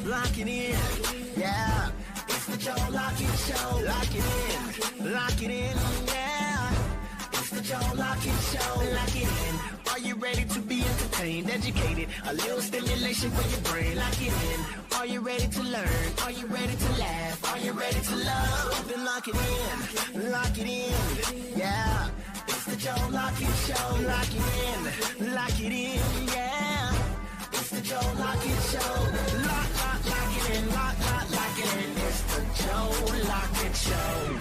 lock it in. Yeah, it's the Joe Lockett Show. Lock it in, yeah. It's the Joe Lockett Show. Lock it in. Are you ready to be entertained, educated? A little stimulation for your brain. Lock it in. Are you ready to learn? Are you ready to laugh? Are you ready to love? Then lock it in, yeah. It's the Joe Lockett Show. Lock it in, yeah. It's the Joe Lockett Show. Lock it in, lock it in. It's the Joe Lockett Show.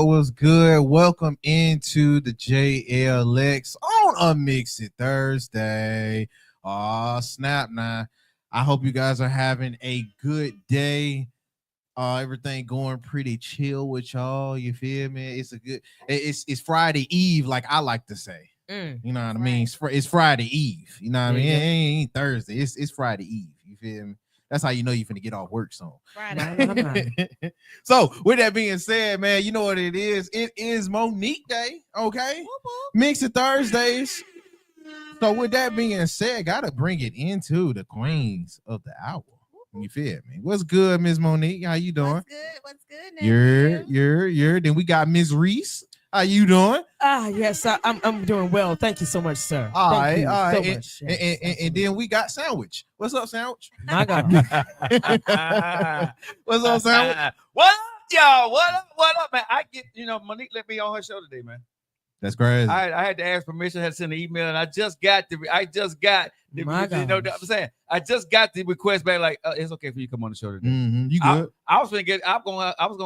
What's good? Welcome into the JLX on a Mix It Thursday. Oh, snap now. I hope you guys are having a good day. Everything going pretty chill with y'all. You feel me? It's Friday Eve, like I like to say. You know what I mean? It's Friday Eve. You know what I mean? It ain't Thursday. It's Friday Eve. You feel me? That's how you know you're finna get off work soon. Right. So with that being said, man, you know what it is. It is Monique Day, okay? Mix It Thursdays. So with that being said, gotta bring it into the queens of the hour. You feel me? What's good, Miss Monique? How you doing? What's good? You're. Then we got Miss Reese. How you doing? Yes, I'm doing well. Thank you so much, sir. All Thank you right. so much. And then we got Sandwich. What's up, Sandwich? My God. What's up, Sandwich? What up, y'all? What up, man? Monique let me on her show today, man. That's crazy. I had to ask permission. I had to send an email, and I just got the. My you know what I'm saying? I just got the request back. Like, it's okay for you to come on the show today. Mm-hmm. You good? I was gonna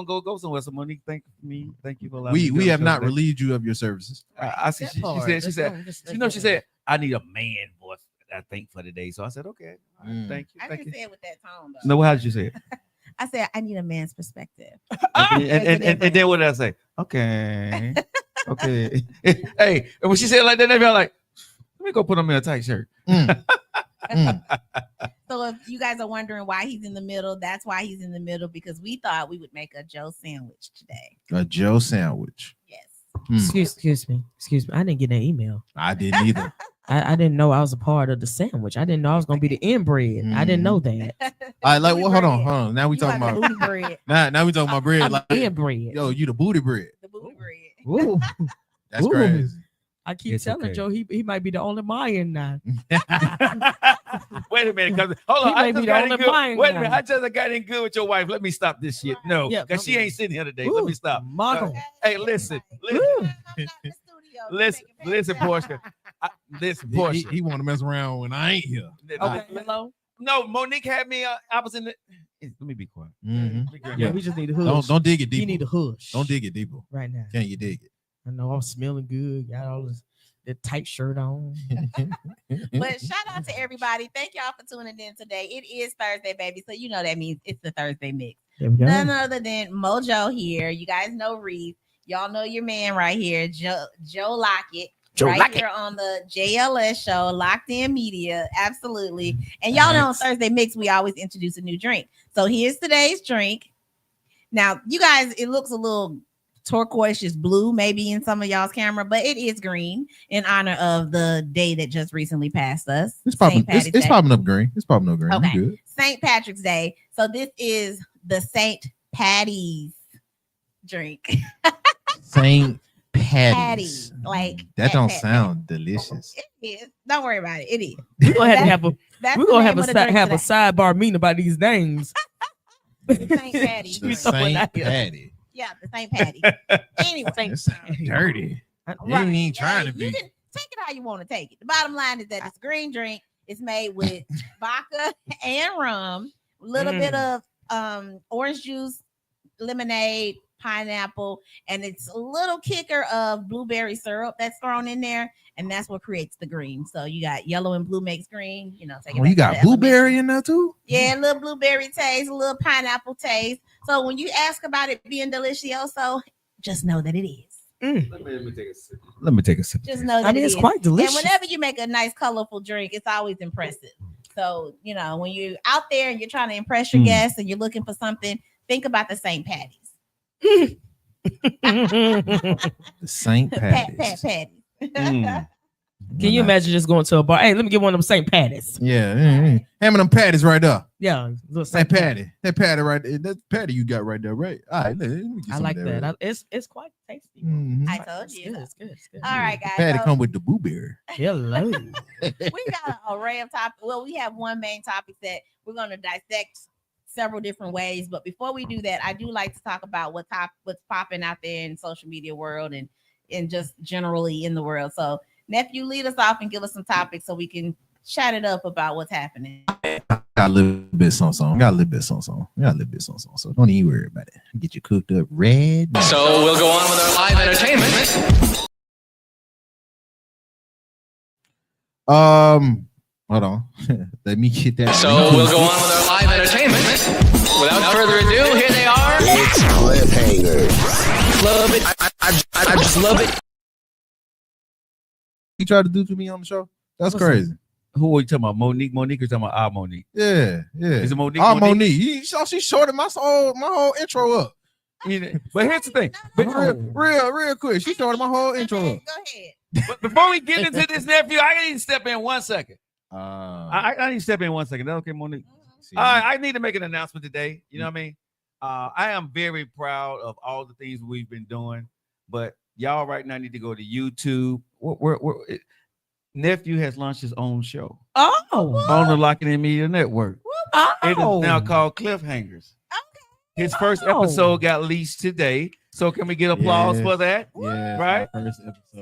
go somewhere. So Monique, thank you for allowing me. We have not relieved you of your services. I see. She said, I need a man voice. I think for today. So I said, okay. Thank you. I didn't say it with that tone, though. No, how did you say it? I said I need a man's perspective. and then what did I say? Okay. Okay. Hey, and when she said it like that, they be like, let me go put him in a tight shirt. So if you guys are wondering why he's in the middle, that's why he's in the middle, because we thought we would make a Joe sandwich today. A Joe sandwich. Yes. Excuse me. I didn't get that email. I didn't either. I didn't know I was a part of the sandwich. I didn't know I was gonna be the inbread. I didn't know that. All right, like, well, hold on. Now we talking about booty bread. now we talking about bread. I'm Like, inbread. yo, you the booty bread. The booty bread. Ooh. That's Ooh. crazy. I keep It's telling okay. Joe he might be the only Mayan now. Wait a minute, hold on. He may be the only Mayan Wait a minute, guy. I just got in good with your wife. Let me stop this shit. No, Yeah, because she ain't sitting here today. Ooh, Let me stop. Margo. Hey, listen, Portia. Listen, Portia. He want to mess around when I ain't here. Okay, hello. No, Monique had me. I was in the. Let me be quiet. Yeah, we just need a hush. Don't dig it deeper. You need a hush. Don't dig it deeper. right now. Can you dig it? I know I'm smelling good. Got all this that tight shirt on. But shout out to everybody. Thank y'all for tuning in today. It is Thursday, baby. So you know that means it's the Thursday mix. There we go. None other than Mojo here. You guys know Reese. Y'all know your man right here, Joe Lockett. Here on the JLS show, Locked In Media. Absolutely. And y'all know on Thursday Mix, we always introduce a new drink. So here's today's drink. Now, you guys, it looks a little turquoise blue, maybe in some of y'all's camera, but it is green in honor of the day that just recently passed us. It's popping up green. It's popping up green. Okay. Good. St. Patrick's Day. So this is the St. Patty's drink. Saint Patty's. Like that don't sound delicious. It is. Don't worry about it. It is. We're gonna have a a sidebar meeting about these names. Saint Patty. The Saint Patty. Yeah, the Saint Patty. Anyway, That sounds dirty. You ain't even trying to be. You can take it how you want to take it. The bottom line is that it's a green drink. It's made with vodka and rum, a little bit of orange juice, lemonade, pineapple, and it's a little kicker of blueberry syrup that's thrown in there, and that's what creates the green. So you got yellow and blue makes green. You know, You got blueberry in there too? Yeah, a little blueberry taste, a little pineapple taste. So when you ask about it being delicioso, just know that it is. Let me take a sip. Let me take a sip. Just know that it's quite delicious. And whenever you make a nice, colorful drink, it's always impressive. So, you know, when you're out there and you're trying to impress your guests and you're looking for something, think about the St. Patty's. The St. Patty's. Patty. Can you imagine just going to a bar? Hey, let me get one of them St. Patty's. Yeah, hand me them patties right there. Yeah, That patty right there. That patty you got right there, right? All right, let me get I some like of that. It's quite tasty. Mhm. I told you. It's good. All right, guys. Patty So come with the blueberry. Hello. we got an array of topics. Well, we have one main topic that we're going to dissect several different ways. But before we do that, I do like to talk about what's popping out there in social media world and just generally in the world. So, nephew, lead us off and give us some topics so we can chat it up about what's happening. Got a little bit song. So don't even worry about it. Get you cooked up red. So we'll go on with our live entertainment. Hold on. Let me get that. So we'll go on with our live entertainment. Without further ado, here they are. It's cliffhangers. Love it. I just love it. You tried to do to me on the show? That's crazy. Who are you talking about? Monique or talking about our Monique? Yeah. Is it Monique? Monique. You saw she shorted my whole intro up. But here's the thing. Real quick. She shorted my whole intro up. Go ahead. But before we get into this, nephew, I need to step in 1 second. I I need to step in 1 second. Is that okay, Monique? see. I need to make an announcement today. You know what I mean? I am very proud of all the things we've been doing, but y'all right now need to go to YouTube. Nephew has launched his own show on the Locking In Media Network. It is now called Cliffhangers. His first episode got leased today. So can we get applause for that? Yeah, right?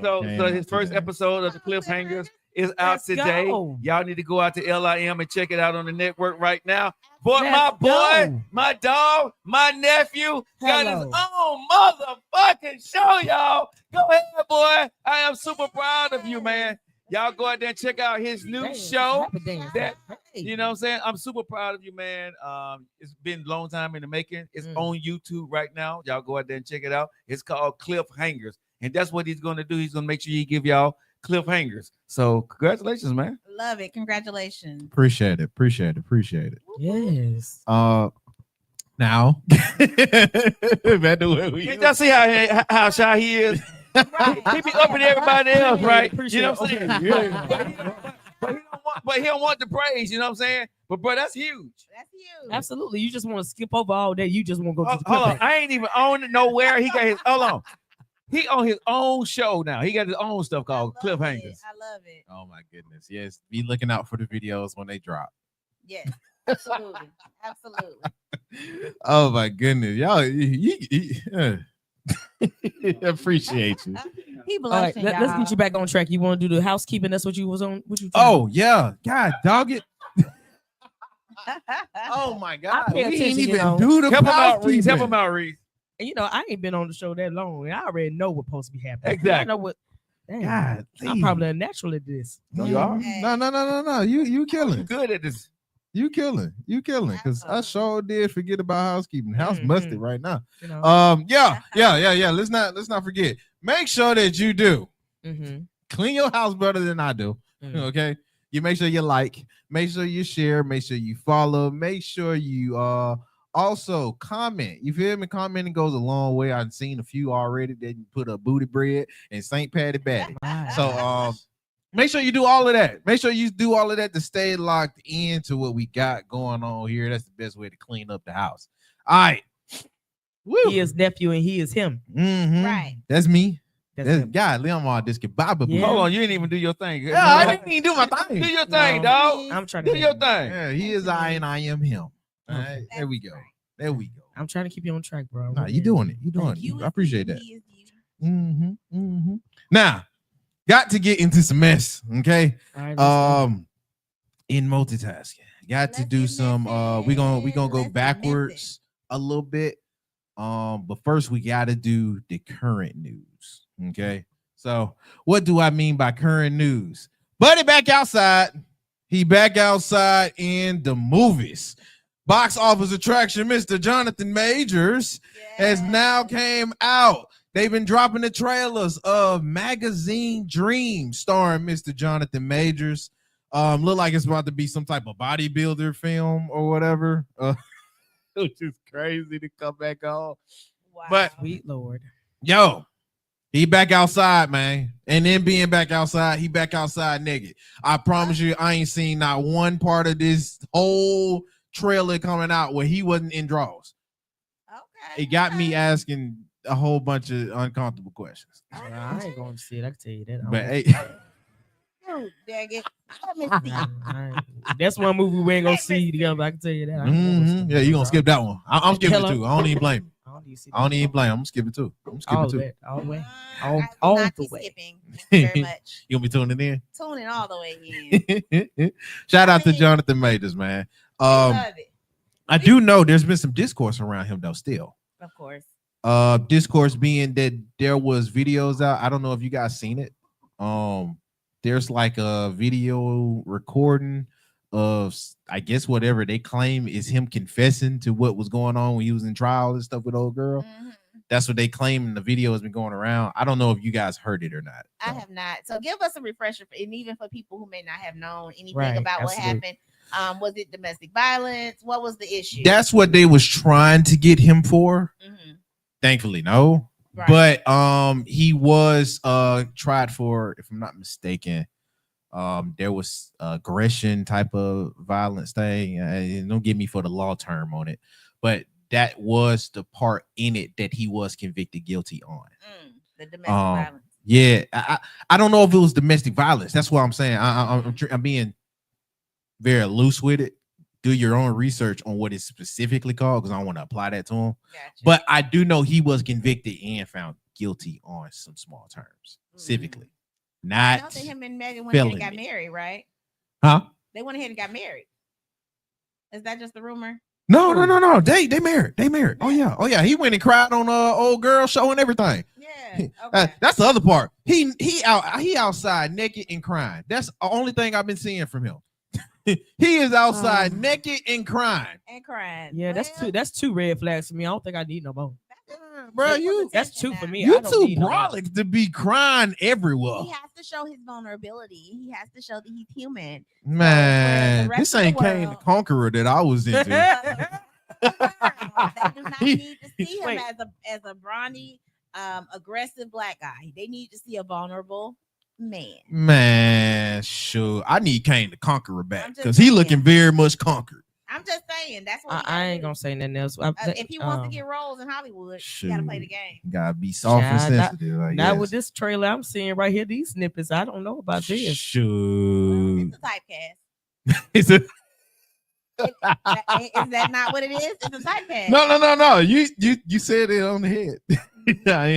So his first episode of the Cliffhangers is out today. Y'all need to go out to LIM and check it out on the network right now. But my boy, my dog, my nephew got his own motherfucking show, y'all. Go ahead, boy. I am super proud of you, man. Y'all go out there and check out his new show. You know what I'm saying? I'm super proud of you, man. It's been a long time in the making. It's on YouTube right now. Y'all go out there and check it out. It's called Cliffhangers. And that's what he's going to do. He's going to make sure he give y'all cliffhangers. So congratulations, man. Love it. Congratulations. Appreciate it. Yes. Now back to where we Can't y'all see how shy he is? He be up in everybody else, right? You know what I'm saying? But he don't want the praise, you know what I'm saying? But bro, that's huge. That's huge. Absolutely. You just want to skip over all day. You just want to go to the hold on. I ain't even on it nowhere. He got his He on his own show now. He got his own stuff called Cliffhangers. I love it. Oh my goodness. Yes. Be looking out for the videos when they drop. Yes. Absolutely. Oh my goodness. Y'all appreciate you. He all right, blushing, let's get you back on track. You want to do the housekeeping? That's what you was on. What you? Oh yeah. God dog it. Oh my God. We ain't even do the Help him out, housekeeping. Reese. Help him out, Reese. And I ain't been on the show that long. And I already know what's supposed to be happening. Exactly. I know what. Damn, God, I'm probably a natural at this. No, you are. No. You killing. Good at this. You killing. Because I sure did forget about housekeeping. House busted right now. Yeah. Let's not forget. Make sure that you do clean your house better than I do. Okay. You make sure you like, make sure you share, make sure you follow, make sure you also comment. You feel me? Commenting goes a long way. I've seen a few already that you put a booty bread and St. Patty Batty. So make sure you do all of that. Make sure you do all of that to stay locked into what we got going on here. That's the best way to clean up the house. All right. Woo. He is nephew and he is him. Right. That's me. That's God, Leon all this kebab. Yeah. Hold on, you didn't even do your thing. Yeah, I didn't even do my thing. Do your thing, dog. I'm trying to Do your thing. Yeah, he is I and I am him. All right, there we go. I'm trying to keep you on track, bro. Nah, you doing it. You doing it. I appreciate that. He is you. Now, got to get into some mess. Okay. All right, In multitasking, got to do some. We're gonna go backwards a little bit. But first we got to do the current news. Okay. So what do I mean by current news? Buddy back outside. He back outside in the movies. Box office attraction, Mr. Jonathan Majors, has now came out. They've been dropping the trailers of Magazine Dreams starring Mr. Jonathan Majors. Look like it's about to be some type of bodybuilder film or whatever. Which is crazy to come back on. Wow. But sweet Lord. yo, He back outside, man. And then being back outside, he back outside naked. I promise you, I ain't seen not one part of this whole trailer coming out where he wasn't in draws. Okay. It got me asking a whole bunch of uncomfortable questions. I ain't going to see it. I can tell you that. But hey, Dude, dang it. Let me see. That's one movie we ain't gonna see together. I can tell you that. yeah, you gonna skip that one. I'm skipping it too. I don't even blame him. I don't even blame him. I'm skipping too. I'm skipping all too. That, all the way. I will not be skipping. Thank you very much. You gonna be tuning in? Tuning all the way in. Shout out to Jonathan Majors, man. Love it. I do know there's been some discourse around him though. Still, of course. Discourse being that there was videos out. I don't know if you guys seen it. There's like a video recording of, I guess, whatever they claim is him confessing to what was going on when he was in trial and stuff with old girl. Mm-hmm. That's what they claim, and the video has been going around. I don't know if you guys heard it or not. I have not. So give us a refresher, and even for people who may not have known anything about what happened. Was it domestic violence? What was the issue? That's what they was trying to get him for. Mm-hmm. Thankfully, no. Right. But he was tried for, if I'm not mistaken, there was aggression type of violence thing. Don't get me for the law term on it, but that was the part in it that he was convicted guilty on. The domestic violence. Yeah, I don't know if it was domestic violence. That's what I'm saying. I'm being very loose with it. Do your own research on what it's specifically called, because I don't want to apply that to him. Gotcha. But I do know he was convicted and found guilty on some small terms, civically. Not. I know that him and Megan went ahead and got married, right? Huh? They went ahead and got married. Is that just a rumor? No. They married. They married. Oh yeah. He went and cried on old girl show and everything. Yeah. Okay. That's the other part. He outside naked and crying. That's the only thing I've been seeing from him. He is outside naked and crying. Yeah, that's two red flags for me. I don't think I need no more. Bro, that's two for me. You too brolic to be crying everywhere. He has to show his vulnerability. He has to show that he's human. Man, this ain't Kane the Conqueror that I was into. They do not need to see him as a brawny, aggressive black guy. They need to see a vulnerable man. Sure. I need Kane the Conqueror back because he looking very much conquered. I'm just saying that's what I ain't gonna say nothing else. If he wants to get roles in Hollywood, you gotta play the game. Gotta be soft and sensitive. Not with this trailer I'm seeing right here. These snippets, I don't know about this. Shoot. It's a typecast. Is that not what it is? It's a typecast. No. You said it on the head. I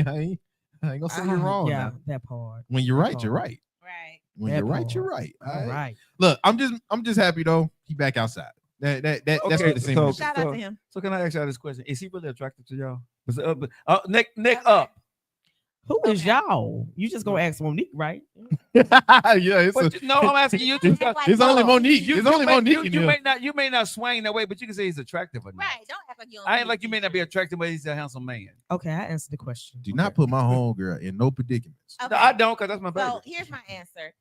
ain't gonna say you're wrong. Yeah, now. that part. When you're right, you're right. Right. When you're right, you're right. All right. Look, I'm just happy though. He back outside. That's what it seems. Shout out to him. So can I ask y'all this question? Is he really attractive to y'all? Neck up. Who is y'all? You just gonna ask Monique, right? No, I'm asking you. It's only Monique. It's only Monique. You may not swing that way, but you can say he's attractive or not. Right. Don't act like you. I ain't like you may not be attractive, but he's a handsome man. Okay, I answered the question. Do not put my homegirl in no predicaments. Okay. No, I don't, because that's my baby. So here's my answer.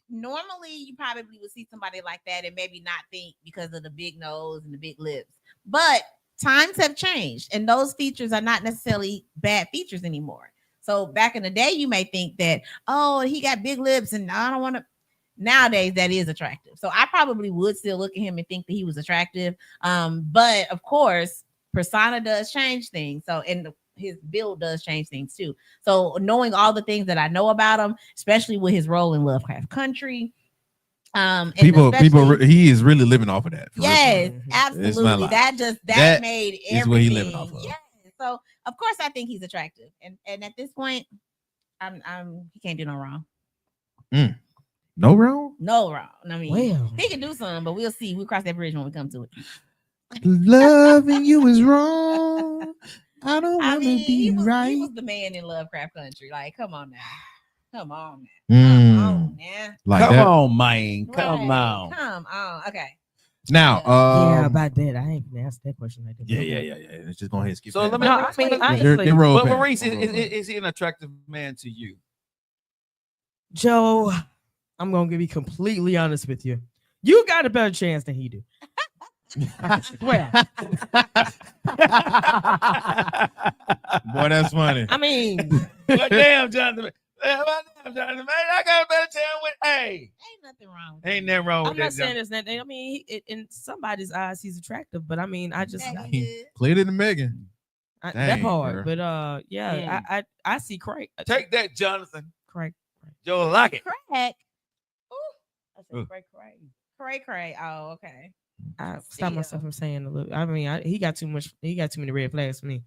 Normally, you probably would see somebody like that and maybe not think because of the big nose and the big lips. But times have changed, and those features are not necessarily bad features anymore. So back in the day, you may think that, oh, he got big lips and I don't want to. Nowadays, that is attractive. So I probably would still look at him and think that he was attractive. But of course, persona does change things. So, and his build does change things too. So knowing all the things that I know about him, especially with his role in Lovecraft Country, people, he is really living off of that. Yes, absolutely. That made everything. Is what he living off of. Yes. So of course I think he's attractive, and at this point, he can't do no wrong. No wrong. No wrong. I mean, he can do something, but we'll see. We'll cross that bridge when we come to it. Loving you is wrong. I don't want to be right. He was the man in Lovecraft Country. Like, come on now. Come on, man. Like come on, man. Come on. Come on. Okay. Now, about that, I ain't gonna ask that question like that. Yeah. Let's just go ahead and skip. So let me. But Maurice, is he an attractive man to you? Joe, I'm gonna be completely honest with you. You got a better chance than he do. I swear. Boy, that's funny. I mean, But damn, Jonathan. Jonathan, man, I got a better tell with. Hey, Ain't nothing wrong. ain't nothing wrong with I'm that. not saying there's nothing. I mean, in somebody's eyes, he's attractive, but I mean, I just Played it to Megan. that Dang, part. girl. But yeah, I see Craig. Take that, Jonathan. Craig. Joe like it. Crack. I said Craig. Cray. Oh, okay. I stopped myself from saying a little. I mean, he got too much. He got too many red flags for me.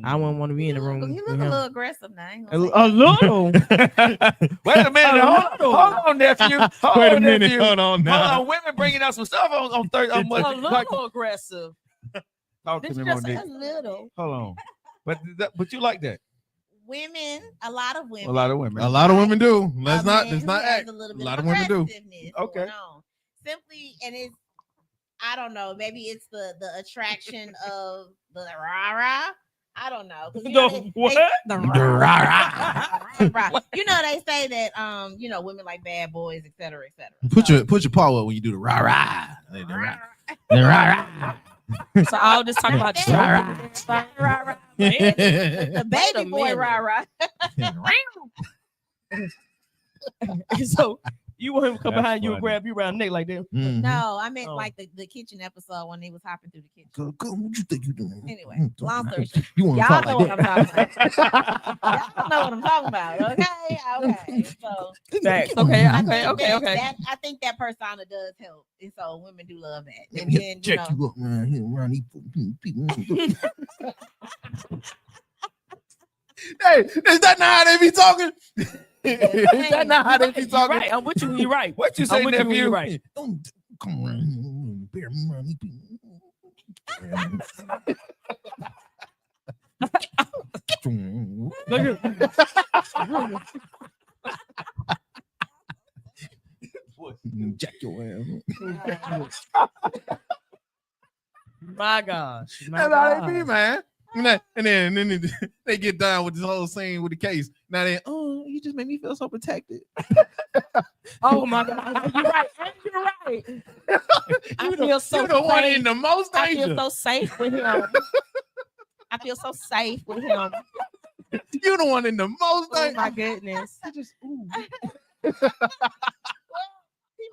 I wouldn't want to be in the room. You look with a him. little aggressive now. A little. Wait a minute. Hold on, nephew. Wait a minute. Hold on now. Hold on. Women bringing out some stuff on Thursday. A little aggressive. Talk to Did me, you just say Monique. A little. Hold on. But you like that? Women, a lot of women. A lot of women. A lot of women do. Let's A not man who has act. A A bit lot of of women do. aggressiveness Okay. going on. Simply, and it's, I don't know, maybe it's the attraction of the rah-rah. I don't know. What? The rah-rah. You know, they say that women like bad boys, et cetera, et cetera. Put your paw up when you do the rah rah. The rah rah. So I'll just talk about The baby boy rah-rah. So you want him to come That's behind you and funny. grab you around the neck like that? No, I meant Oh. like the kitchen episode when they was hopping through the kitchen. Go, what you think you doing? Anyway, long story short. You want to Y'all talk know like what that? I'm talking about. Y'all know what I'm talking about. Okay. So Facts. Okay. I think that persona does help, and so women do love that. And then Check you up around these people. Hey, is that not how they be talking? Is that not how they be talking? Right. I'm with you. You're right. What you I'm say, with you when nephew? you're right. Don't come around here and bear me around these people. Jack your ass. My gosh. That's how they be, man. And then they get down with this whole scene with the case. Now you just made me feel so protected. Oh my God. You're right. You're right. I feel so You're the one safe. in the most I danger. feel so safe with him. I feel so safe with him. You're the one in the most Oh danger. my goodness.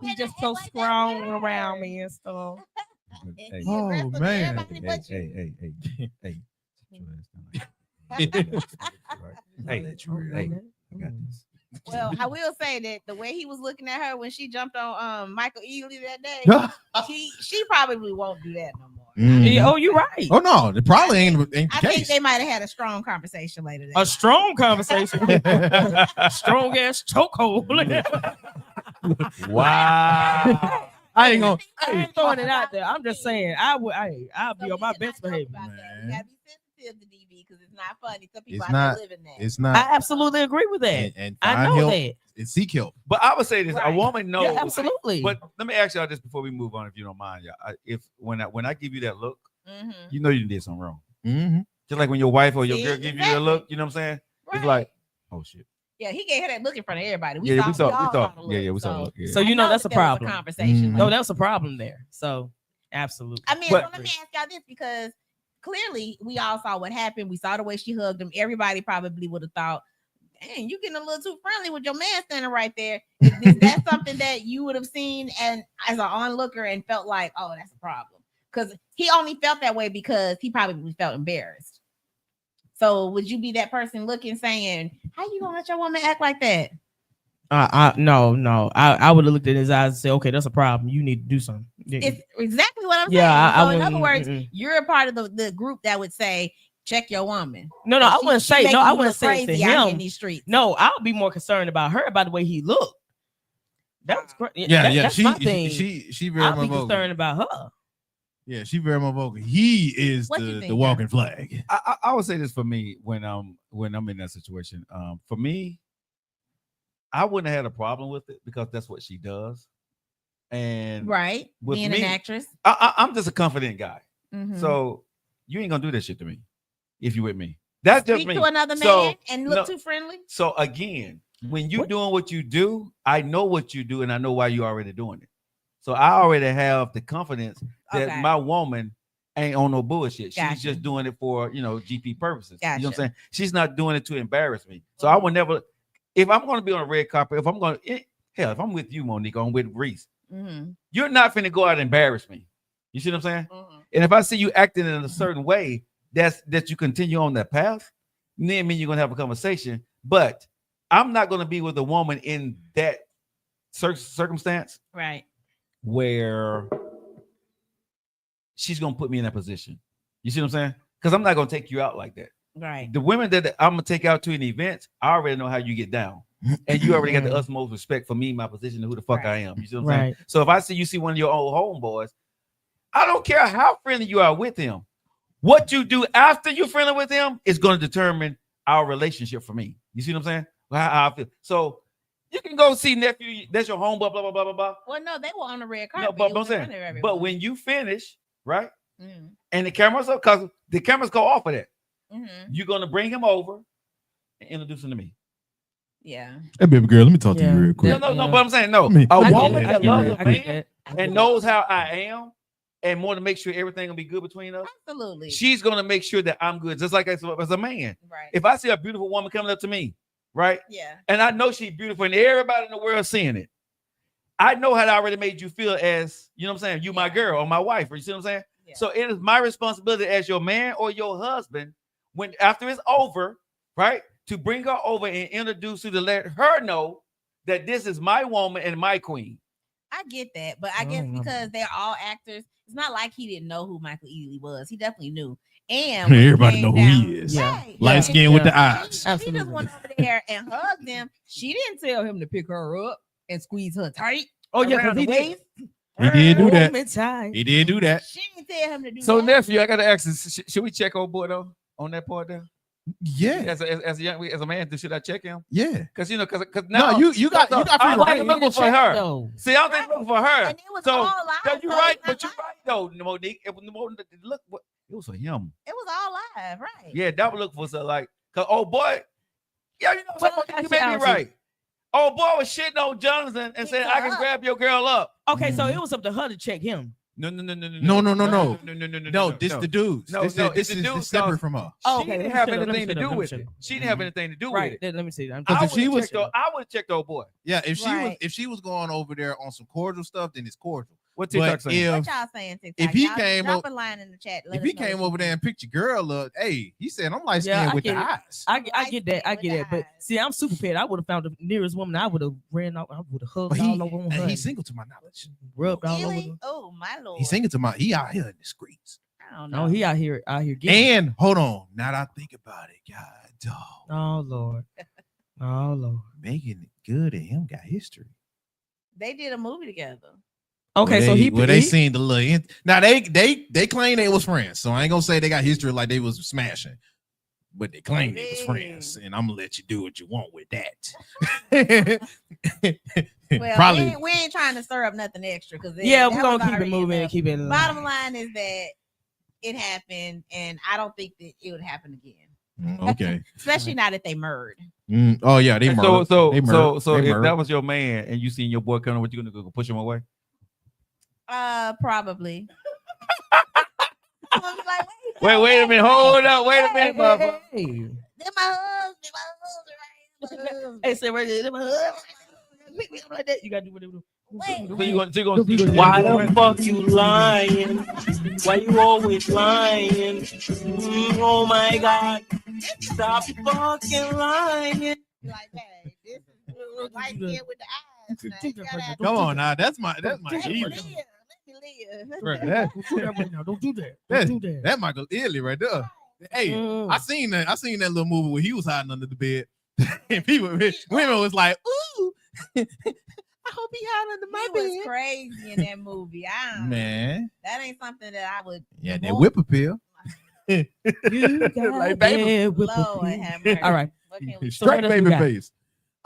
He's just so strong around me and stuff. Hey. Oh, man. Hey. Hey, I got this. Well, I will say that the way he was looking at her when she jumped on Michael Ealy that day, she probably won't do that no more. Yeah, oh, you're right. Oh no, it probably ain't the I think case. they might have had a strong conversation later. A strong conversation. Strong ass chokehold. Wow. I ain't gonna. I ain't throwing it out there. I'm just saying I'll be on my best behavior. You gotta be sensitive to DB because it's not funny. Some people It's out not. there living that. It's not. I absolutely agree with that. And I find know help. that. It's seek help. But I would say this: Right. a woman knows. Yeah, absolutely. But let me ask y'all this before we move on, if you don't mind, y'all. If when I give you that look, Mhm. you know you did something wrong. Mm-hmm. Just like when your wife or your See, girl give you exactly. a look, you know what I'm saying? Right. It's like, oh shit. Yeah, he gave her that look in front of everybody. We We all saw. the look, Yeah, we saw. so- the look, yeah. So you I know that's a that there was problem. conversation. Mhm. No, that's a problem there. So absolutely. I mean, But- so let me ask y'all this because clearly we all saw what happened. We saw the way she hugged him. Everybody probably would have thought, dang, you getting a little too friendly with your man standing right there. Is that something that you would have seen and as an onlooker and felt like, oh, that's a problem? Because he only felt that way because he probably felt embarrassed. So would you be that person looking saying, how you gonna let your woman act like that? No. I would have looked in his eyes and said, okay, that's a problem. You need to do something. It's exactly what I'm Yeah, saying. I So in other wouldn't- words, you're a part of the group that would say, check your woman. No, I wouldn't say no. I wouldn't say it to crazy out here in him. these streets. No, I'll be more concerned about her by the way he looked. That's great. Yeah. That's my thing. She very I'll much be vocal. concerned about her. Yeah, she very much vocal. He is What you the think, walking flag. I would say this for me when I'm in that situation. For me, I wouldn't have had a problem with it because that's what she does. And Right. with Being me, an actress. I'm just a confident guy. Mhm. So you ain't gonna do that shit to me if you with me. That's just Speak me. to another man So, and look no. too friendly. So again, when you What? doing what you do, I know what you do and I know why you're already doing it. So I already have the confidence that Okay. my woman ain't on no bullshit. She's Gotcha. just doing it for, GP purposes. Gotcha. You know what I'm saying? She's not doing it to embarrass me. So I would never, if I'm going to be on a red carpet, if I'm with you, Monique, I'm with Reese, you're not finna go out and embarrass me. You see what I'm saying? And if I see you acting in a certain way, that you continue on that path, then you're going to have a conversation. But I'm not going to be with a woman in that circumstance. Right. Where she's gonna put me in that position. You see what I'm saying? Because I'm not gonna take you out like that. Right. The women that I'm gonna take out to an event, I already know how you get down. And you already got the utmost respect for me, my position, and who the fuck I am. You see what I'm saying? So if I see one of your old homeboys, I don't care how friendly you are with him. What you do after you're friendly with him is going to determine our relationship for me. You see what I'm saying? How I feel. So you can go see nephew. That's your homeboy. Blah blah blah blah blah. Well, no, they were on the red carpet. No, but I'm saying, but when you finish, right, and the cameras up, because the cameras go off of that, you're gonna bring him over and introduce him to me. Yeah. Hey, baby girl, let me talk to you real quick. No, but I'm saying no. A woman that loves a man and knows how I am, and more to make sure everything will be good between us. Absolutely. She's gonna make sure that I'm good, just like as a man. Right. If I see a beautiful woman coming up to me, right? Yeah. And I know she's beautiful, and everybody in the world seeing it. I know how I already made you feel as, you know what I'm saying, you my girl or my wife, or you see what I'm saying? Yeah. So it is my responsibility as your man or your husband, when after it's over, right, to bring her over and introduce you, to let her know that this is my woman and my queen. I get that, but I guess because they're all actors, it's not like he didn't know who Michael Ealy was. He definitely knew. And everybody know who he is. Right. Light skin with the eyes. She just went over there and hugged him. She didn't tell him to pick her up and squeeze her tight. Oh yeah, because he did. He did do that. He did do that. She didn't tell him to do that. So nephew, I gotta ask this: should we check old boy though on that part there? Yeah. As a man, should I check him? Yeah. Because now you got I'm looking for her. Though. See, I'm looking for her. And it was so all live. you're right, but you're right though, Monique. Look, it was for him. It was all live, right? Yeah, that would look for so like, cause old boy, yeah, you know what? You made me right. Old boy was shitting on Jonathan and saying, "I can grab your girl up." Okay, so it was up to her to check him. No. No, this the dudes. No, this is separate from her. She didn't have anything to do with it. She didn't have anything to do with it. Let me see. Because if she was, I would have checked old boy. Yeah, if she was going over there on some cordial stuff, then it's cordial. What TikTok saying? What y'all saying, TikTok? If he y'all came drop up, a line in the chat. If he came over there and picked your girl up, hey, he said, "I'm light skinned with the eyes." I get that. I get that. But see, I'm super pet. I would have found the nearest woman. I would have ran out. I would have hugged all over her. He's single to my knowledge. Rubbed all over her. Oh my lord. He's single to my. He out here in the streets. I don't know. No, he out here getting. And hold on, now that I think about it, God, dog. Oh Lord. Making it good and him got history. They did a movie together. Okay, they seen the little. Now they claim they was friends, so I ain't gonna say they got history like they was smashing, but they claim they was friends, and I'm gonna let you do what you want with that. Well, probably we ain't trying to stir up nothing extra because we're gonna keep it moving and keep it alive. Bottom line is that it happened, and I don't think that it would happen again. Okay, especially now that they murdered. Oh yeah, they murdered. So if that was your man and you seen your boy coming, what you gonna go push him away? Probably. Wait a minute. Hold up. Wait a minute, Bubba. They're my husband. Hey, say right there. My husband. Like that. You gotta do what they do. Why the fuck you lying? Why you always lying? Oh my God. Stop fucking lying. Like that. This is light skin with the eyes. Come on now. That's my Let me live. Don't do that. That Michael Ealy right there. Hey, I seen that little movie where he was hiding under the bed, and women was like, "Ooh, I hope he hide under my bed." He was crazy in that movie. Man, that ain't something that I would. Yeah, that whip appeal. Like baby, Lord have mercy. All right, straight baby face.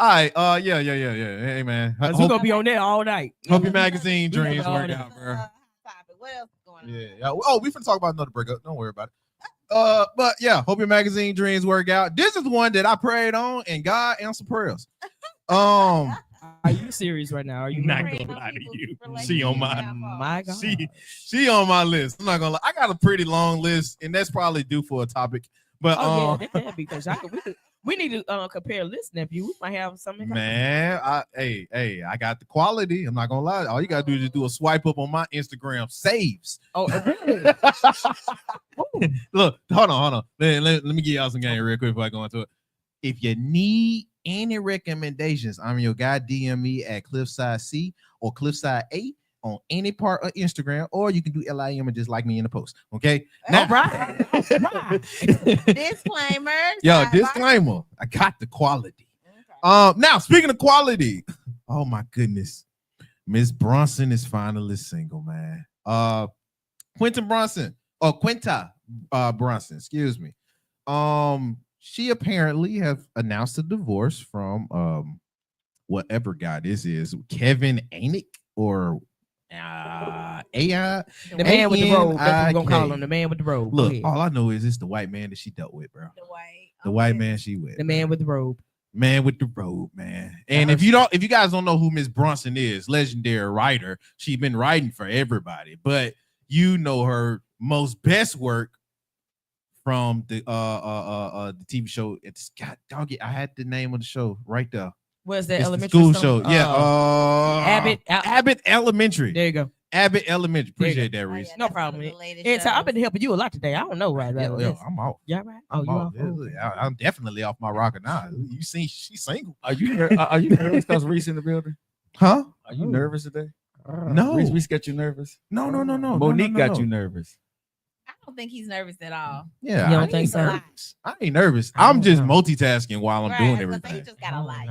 All right, yeah. Hey man, we're gonna be on there all night. Hope your magazine dreams work out, bro. What else is going on? Yeah. Oh, we finna talk about another breakup. Don't worry about it. But yeah, hope your magazine dreams work out. This is one that I prayed on, and God answered prayers. Are you serious right now? Are you Not really? gonna lie to you. Relationship She on my My God. she on my list. I'm not gonna lie. I got a pretty long list, and that's probably due for a topic. But Oh yeah, that because we need to compare lists, nephew. We might have something. man, I got the quality. I'm not gonna lie. All you gotta do is just do a swipe up on my Instagram saves. Oh, really? Look, hold on. Let me give y'all some game real quick before I go into it. If you need any recommendations, I'm your guy. DM me at Cliffside C or Cliffside A on any part of Instagram, or you can do LIM and just like me in the post. Okay. Now, Disclaimer. Yo, disclaimer. I got the quality. Okay. Now speaking of quality, oh my goodness, Miss Bronson is finally single, man. Quinta Bronson, excuse me. She apparently have announced a divorce from whatever guy this is, Kevin Anick or AI. The man with the robe. That's what we're gonna call him. The man with the robe. Look, all I know is it's the white man that she dealt with, bro. The white man she with. The man with the robe. Man with the robe, man. And if you guys don't know who Miss Bronson is, legendary writer, she's been writing for everybody, but you know her most best work from the TV show. It's got dog it. I had the name of the show right there. Where's that it's elementary school show? Yeah, Abbott Elementary. There you go. Abbott Elementary. Appreciate that, Reese. No problem. And so I've been helping you a lot today. I don't know right now. Yeah, I'm off. Yeah, right. Oh, you off? I'm definitely off my rocker now. You see, she's single. Are you nervous because Reese in the building? Huh? Are you nervous today? No. Reese got you nervous? No. Monique got you nervous. I don't think he's nervous at all. Yeah, you don't think so? I ain't nervous. I'm just multitasking while I'm doing everything. You just gotta lie.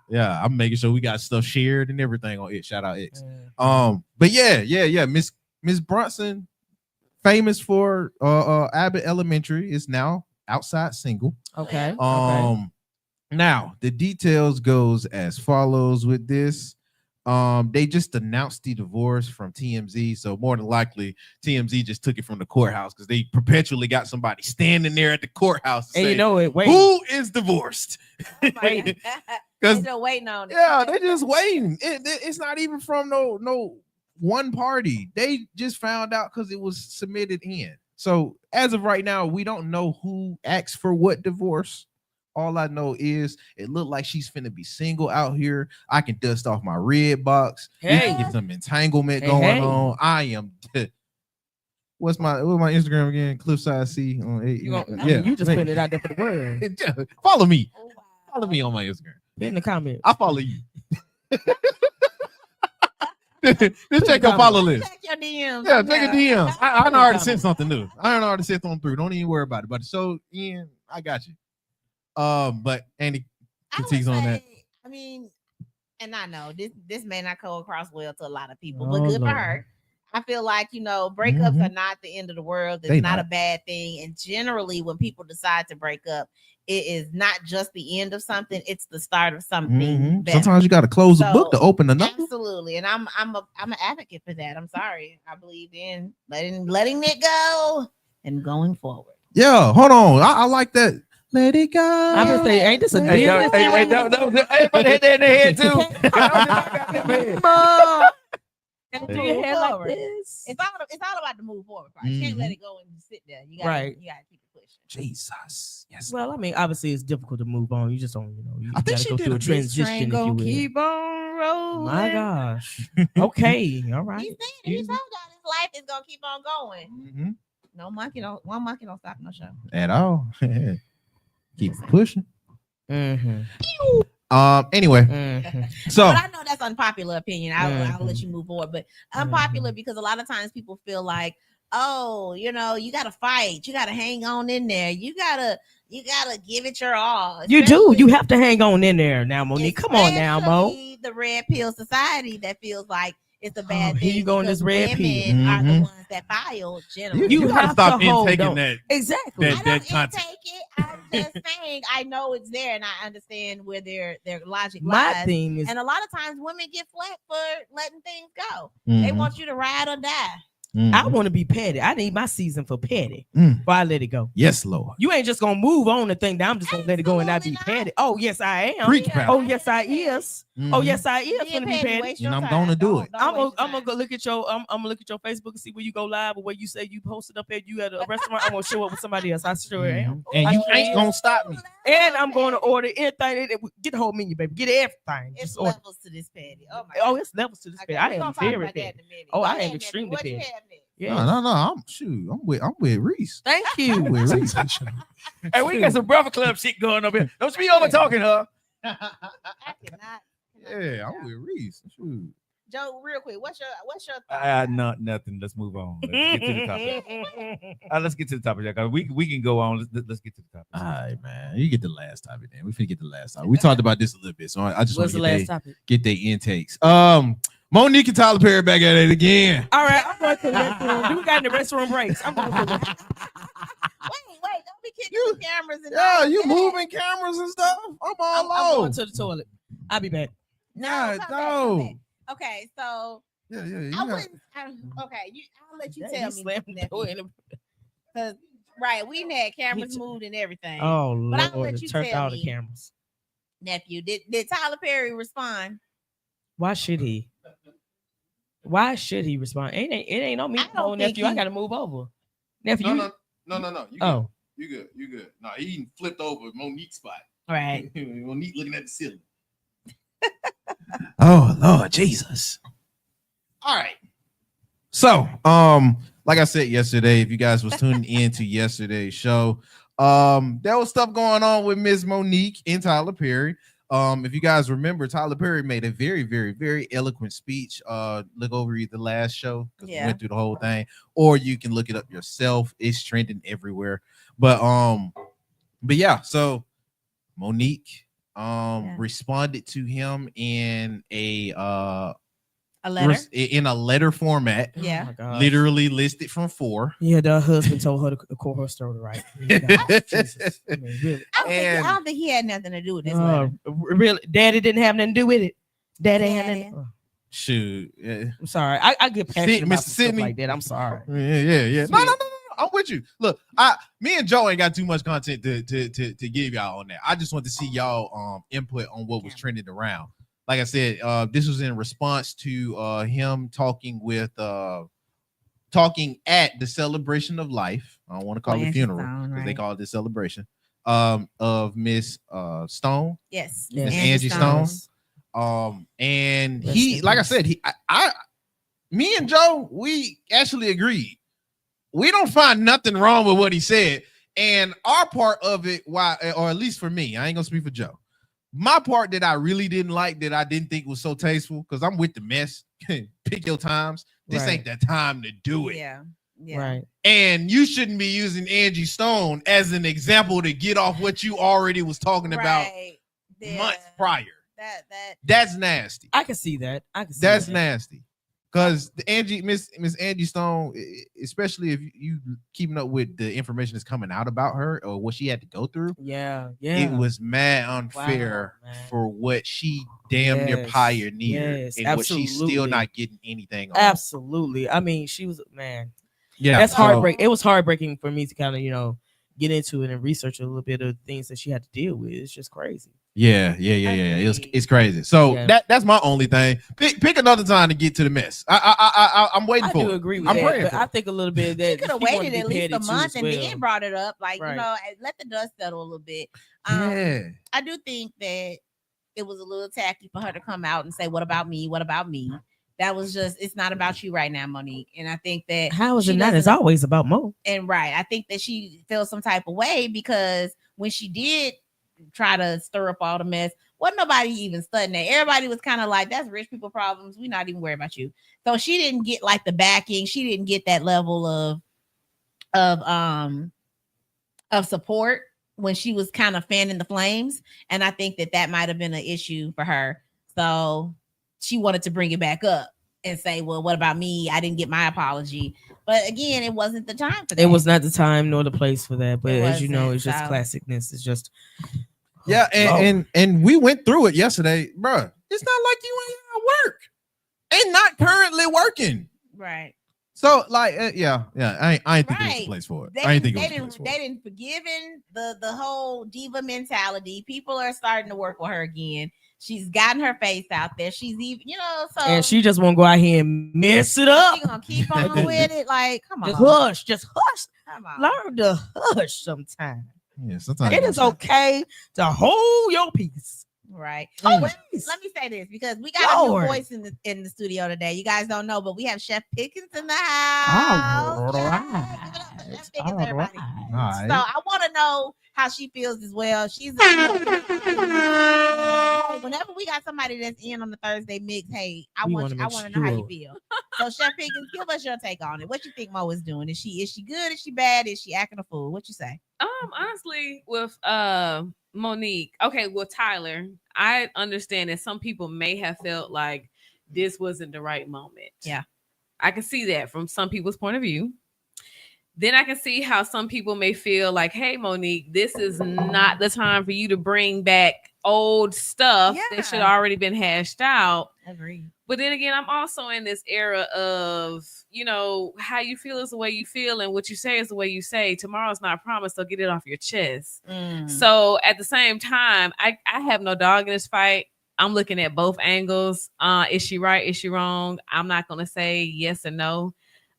Yeah. I'm making sure we got stuff shared and everything on it. Shout out X. But yeah. Miss Bronson, famous for Abbott Elementary, is now outside single. Okay. Now the details goes as follows with this. They just announced the divorce from TMZ, so more than likely TMZ just took it from the courthouse because they perpetually got somebody standing there at the courthouse to say, who is divorced? Because they're still waiting on it. Yeah, they're just waiting. It's not even from no one party. They just found out because it was submitted in. So as of right now, we don't know who asked for what divorce. All I know is it looked like she's finna be single out here. I can dust off my red box. Hey, get some entanglement going on. I am. What's my Instagram again? Cliffside C. You just putting it out there for the word. Follow me. Follow me on my Instagram. In the comment. I follow you. Just check your follow list. Check your DMs. Yeah, check your DMs. I already sent something new. I already sent something through. Don't even worry about it. But so Ian, I got you. But any critiques on that? I mean, and I know this may not come across well to a lot of people, but good for her. I feel like, breakups are not the end of the world. It's not a bad thing. And generally, when people decide to break up, it is not just the end of something; it's the start of something better. Sometimes you got to close the book to open another. Absolutely, and I'm an advocate for that. I'm sorry. I believe in letting it go and going forward. Yeah, hold on. I like that. Let it go. I'm gonna say, ain't this a everybody hit that in their head too. Like this. It's all about the move forward part. You can't let it go and just sit there. You gotta keep it pushing. Jesus. Yes. Well, I mean, obviously it's difficult to move on. You just don't, I think she go did through a transition. If you will. Keep on rolling. My gosh. Okay. All right. He told y'all his life is gonna keep on going. No monkey don't. One monkey don't stop no show at all. Keep pushing. Anyway, so but I know that's unpopular opinion. I'll let you move forward, but unpopular because a lot of times people feel like, oh, you gotta fight, you gotta hang on in there, you gotta give it your all. You do. You have to hang on in there now, Monique. Come on now, Mo. The red pill society that feels like it's a bad thing. Here you go in this red pill. Are the ones that file generally. You have to stop intaking that. Exactly. I don't intake it. I'm just saying I know it's there and I understand where their logic lies. My thing is, and a lot of times women get flack for letting things go. They want you to ride or die. I want to be petty. I need my season for petty. Before I let it go. Yes, Lord. You ain't just gonna move on and think that I'm just gonna let it go and not be petty. Oh yes, I am. Oh yes, I is. Oh yes, I is gonna be petty. And I'm gonna do it. I'm gonna go look at your I'm gonna look at your Facebook and see where you go live or where you say you posted up at you at a restaurant. I'm gonna show up with somebody else. I sure am. And you ain't gonna stop me. And I'm gonna order anything. Get the whole menu, baby. Get everything. It's levels to this petty. Oh, it's levels to this petty. I am very petty. Oh, I am extremely petty. Yeah. No. I'm with Reese. Thank you. I'm with Reese. Hey, we got some Breakfast Club shit going up here. Don't be over talking her. I cannot. Yeah, I'm with Reese. Shoot. Joe, real quick, what's your thought? Nothing. Let's move on. Let's get to the topic. Let's get to the topic, guys. We can go on. Let's get to the topic. All right, man. You get the last topic then. We finna get the last topic. We talked about this a little bit, so I just want to get their intakes. Monique and Tyler Perry back at it again. All right, I'm going to the restroom. Do we got in the restroom breaks? I'm going to Wait, don't be kicking the cameras and you moving cameras and stuff. I'm I'm going to the toilet. I'll be back. No. Okay, so Yeah. I'll let you tell me. Because right, we had cameras moved and everything. Oh but I'll Lord, let you turned tell all me, the cameras. Nephew, did Tyler Perry respond? Why should he? Why should he respond? It ain't on me. Oh, nephew, I gotta move over. Nephew, No. You good. You good. No, he flipped over Monique's spot. All right. Monique looking at the ceiling. Oh Lord Jesus. All right. So, like I said yesterday, if you guys was tuning in to yesterday's show, there was stuff going on with Miss Monique and Tyler Perry. If you guys remember, Tyler Perry made a very, very, very eloquent speech. Look over the last show because we went through the whole thing, or you can look it up yourself. It's trending everywhere. But yeah. So Monique responded to him in a letter in a letter format. Yeah. Literally listed from 4. Yeah, the husband told her to call her story right. Jesus. I mean, really. I don't think he had nothing to do with this letter. Really, Daddy didn't have nothing to do with it. Daddy had nothing. Shoot. I'm sorry. I get passionate about stuff like that. I'm sorry. Yeah. No. I'm with you. Look, me and Joe ain't got too much content to give y'all on that. I just want to see y'all input on what was trending around. Like I said, this was in response to him talking at the celebration of life. I don't want to call it funeral because they call it the celebration of Miss Stone. Yes, Miss Angie Stone. And he, like I said, me and Joe, we actually agreed. We don't find nothing wrong with what he said. And our part of it, why, or at least for me, I ain't gonna speak for Joe. My part that I really didn't like, that I didn't think was so tasteful, because I'm with the mess. Pick your times. This ain't the time to do it. Yeah. Right. And you shouldn't be using Angie Stone as an example to get off what you already was talking about months prior. That's nasty. I can see that. That's nasty. Because Miss Angie Stone, especially if you keeping up with the information that's coming out about her or what she had to go through, it was mad unfair for what she damn near pioneered and what she's still not getting anything on. Absolutely. I mean, she was Yeah, that's heartbreaking. It was heartbreaking for me to kind of get into it and research a little bit of things that she had to deal with. It's just crazy. Yeah. It's crazy. So that's my only thing. Pick another time to get to the mess. I'm waiting for it. I do agree with that. But I think a little bit that could have waited at least a month and then brought it up. Like, let the dust settle a little bit. I do think that it was a little tacky for her to come out and say, "What about me? What about me?" That was just, it's not about you right now, Monique. And I think that how is it not? It's always about Mo. And I think that she feels some type of way because when she did try to stir up all the mess, wasn't nobody even studying that. Everybody was kind of like, that's rich people problems. We're not even worried about you. So she didn't get like the backing. She didn't get that level of support when she was kind of fanning the flames. And I think that might have been an issue for her. So she wanted to bring it back up and say, well, what about me? I didn't get my apology. But again, it wasn't the time for that. It was not the time nor the place for that. But as you know, it's just classicness. It's just and we went through it yesterday, bro. It's not like you ain't at work and not currently working. Right. So like, yeah. I ain't think it was a Right. place for it. They I ain't think didn't, it was a place for they it. didn't forgiven the whole diva mentality. People are starting to work with her again. She's gotten her face out there. She's even, so And she just won't go out here and mess it up. she gonna keep on with it. Like, come on, Just hush. come on. Learn to hush sometimes. Yeah, sometimes It is okay to hold your peace. Right. Oh, Let me say this because we got Lord. a new voice in the studio today. You guys don't know, but we have Chef Pickens in the house. All Yes. Give it up for Chef Pickens, everybody. All right. So I want to know how she feels as well. She's whenever we got somebody that's in on the Thursday mix, hey, I want to know how you feel. So Chef Pickens, give us your take on it. What you think Mo is doing? Is she good? Is she bad? Is she acting a fool? What you say? Honestly, with Monique, okay, with Tyler, I understand that some people may have felt like this wasn't the right moment. Yeah. I can see that from some people's point of view. Then I can see how some people may feel like, hey, Monique, this is not the time for you to bring back old stuff that should already been hashed out. Agreed. But then again, I'm also in this era of, how you feel is the way you feel and what you say is the way you say. Tomorrow's not promised, so get it off your chest. So at the same time, I have no dog in this fight. I'm looking at both angles. Is she right? Is she wrong? I'm not going to say yes or no.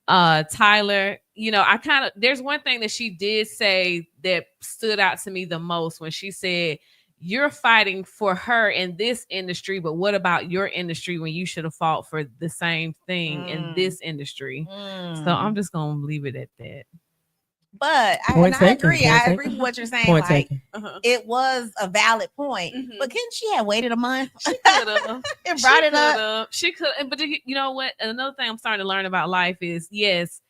Tyler, there's one thing that she did say that stood out to me the most when she said, you're fighting for her in this industry, but what about your industry when you should have fought for the same thing in this industry? So I'm just going to leave it at that. But I agree. I agree with what you're saying. It was a valid point. Mm-hmm. But couldn't she have waited a month? She could have. And brought it up. She could. But you know what? Another thing I'm starting to learn about life is, yes,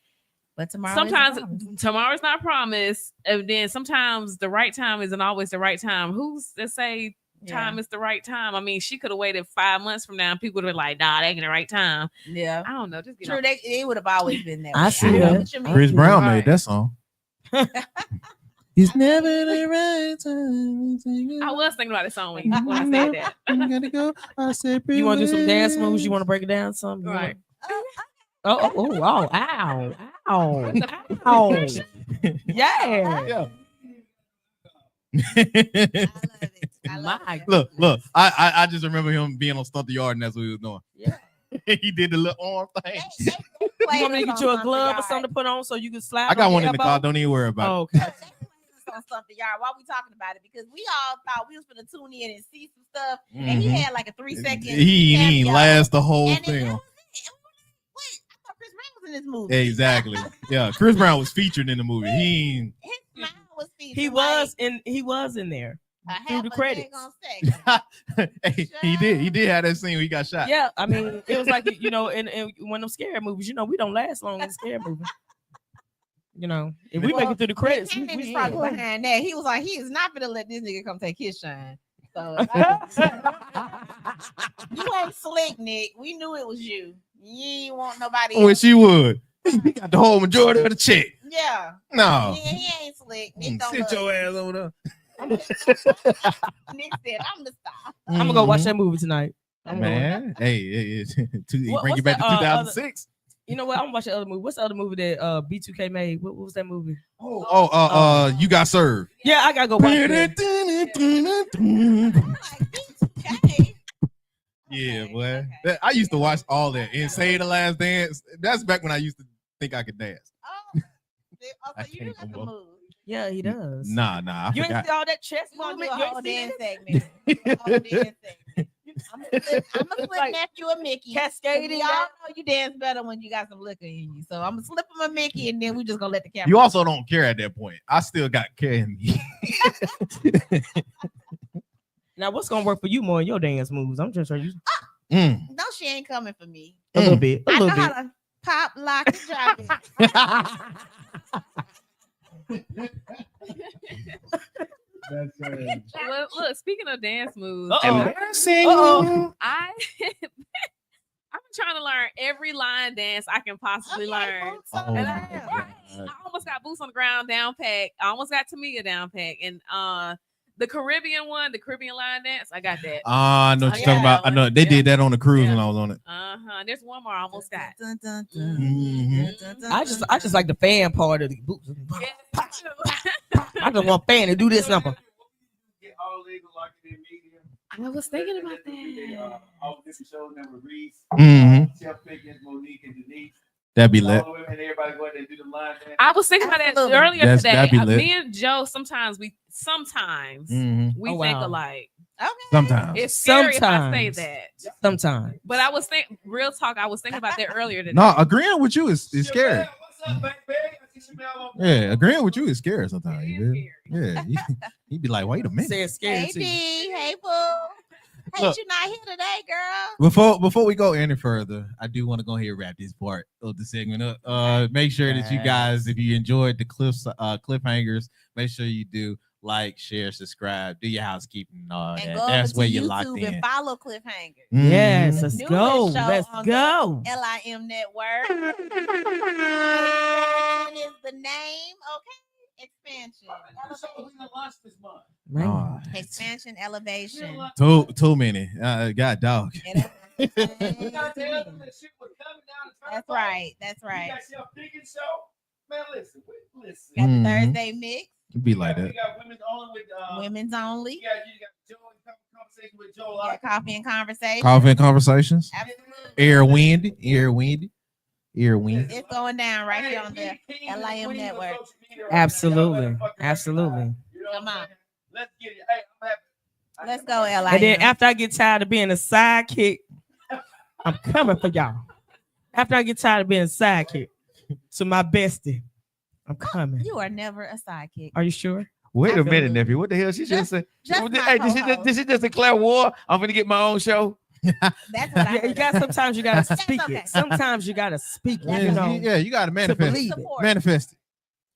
but sometimes tomorrow's not promised. And then sometimes the right time isn't always the right time. Who's to say time is the right time? I mean, she could have waited 5 months from now and people would have been like, nah, that ain't the right time. Yeah. I don't know. Just true. It would have always been that. I see that. Chris Brown made that song. It's never the right time. I was thinking about the song when I said that. You gotta go. I said, you want to do some dance moves? You want to break it down some? Right. Ow. Yeah. I love it. Look. I just remember him being on Stunt the Yard, and that's what he was doing. Yeah. He did the little arm thing. You want me to get you a glove or something to put on so you can slide? I got one in the car. Don't even worry about it. Okay. On something, y'all. Why we talking about it? Because we all thought we was gonna tune in and see some stuff, and he had like a 3-second. He ain't last the whole thing. Wait, I thought Chris Brown was in this movie. Exactly. Yeah, Chris Brown was featured in the movie. His smile was featured. He was in there. Through the credits. Hey, he did have that scene where he got shot. Yeah, I mean, it was like, in one of them scary movies, we don't last long in scary movies. If we make it through the credits, we probably behind that. He was like, he is not gonna let this nigga come take his shine. So you ain't slick, Nick. We knew it was you. You ain't want nobody else. When she would. He got the whole majority of the check. Yeah. No. He ain't slick. Nick don't sit your ass over there. Nick said, I'm the star. I'm gonna go watch that movie tonight. Man, hey, bring you back to 2006. You know what? I'm watching the other movie. What's the other movie that B2K made? What was that movie? You Got Served. Yeah, I gotta go watch it. Yeah, boy. I used to watch all that. Insane the Last Dance. That's back when I used to think I could dance. So you do got the move. Yeah, he does. Nah. You ain't see all that chest movement. You Whole dance segment. I'm a slip nephew a Mickey. Cascading. Y'all know you dance better when you got some liquor in you. So I'm gonna slip him a Mickey, and then we just gonna let the camera. You also don't care at that point. I still got care in me. Now, what's gonna work for you more in your dance moves? I'm just trying to. No, she ain't coming for me. A little bit. I know how to pop, lock, and drop it. That's right. Well, look, speaking of dance moves, I'm trying to learn every line dance I can possibly learn. I almost got Boots on the Ground down pat. I almost got Tamia down pat. And The Caribbean one, the Caribbean line dance. I got that. I know what you're talking about. I know they did that on the cruise when I was on it. There's one more I almost got. I just like the fan part of the boots. I just want fan to do this number. I was thinking about that. All different shows that were Reese, Chef Pickens, Monique, and Denise. That'd be lit. And everybody go ahead and do the line dance. I was thinking about that earlier today. That'd be lit. Me and Joe sometimes we think alike. Okay. Sometimes. It's scary if I say that. Sometimes. But I was thinking, real talk, I was thinking about that earlier today. No, agreeing with you is scary. What's up, baby? Yeah, agreeing with you is scary sometimes. Yeah, he'd be like, wait a minute. Say it's scary Hey, too. D. Hey, Boo. Hey, Look, you not here today, girl. Before we go any further, I do want to go ahead and wrap this part of the segment up. Make sure that you guys, if you enjoyed the cliffhangers, make sure you do like, share, subscribe, do your housekeeping and all that. That's where you're locked in. And follow Cliffhanger. Yes, let's Newest go. show Let's on go. the LIM network. Is the name, okay? Expansion. Expansion, elevation. Too many. God dog. That's right. That's right. Man, listen. Got the Thursday mix. It'd be like that. We got women's only with Women's only. you got Joe and conversation with Joe. Yeah, coffee and conversation. Coffee and conversations. Absolutely. Ear windy. It's going down right here on the LIM network. Absolutely. Come on. Let's get it. Hey, I'm happy. Let's go, LIM. And then after I get tired of being a sidekick, I'm coming for y'all. After I get tired of being a sidekick to my bestie, I'm coming. You are never a sidekick. Are you sure? Wait a minute, nephew. What the hell she just said? Hey, did she just declare war? I'm gonna get my own show. That's what I You got sometimes you gotta speak okay. it. Sometimes you gotta speak it. You know, You gotta manifest. believe it. Manifest it.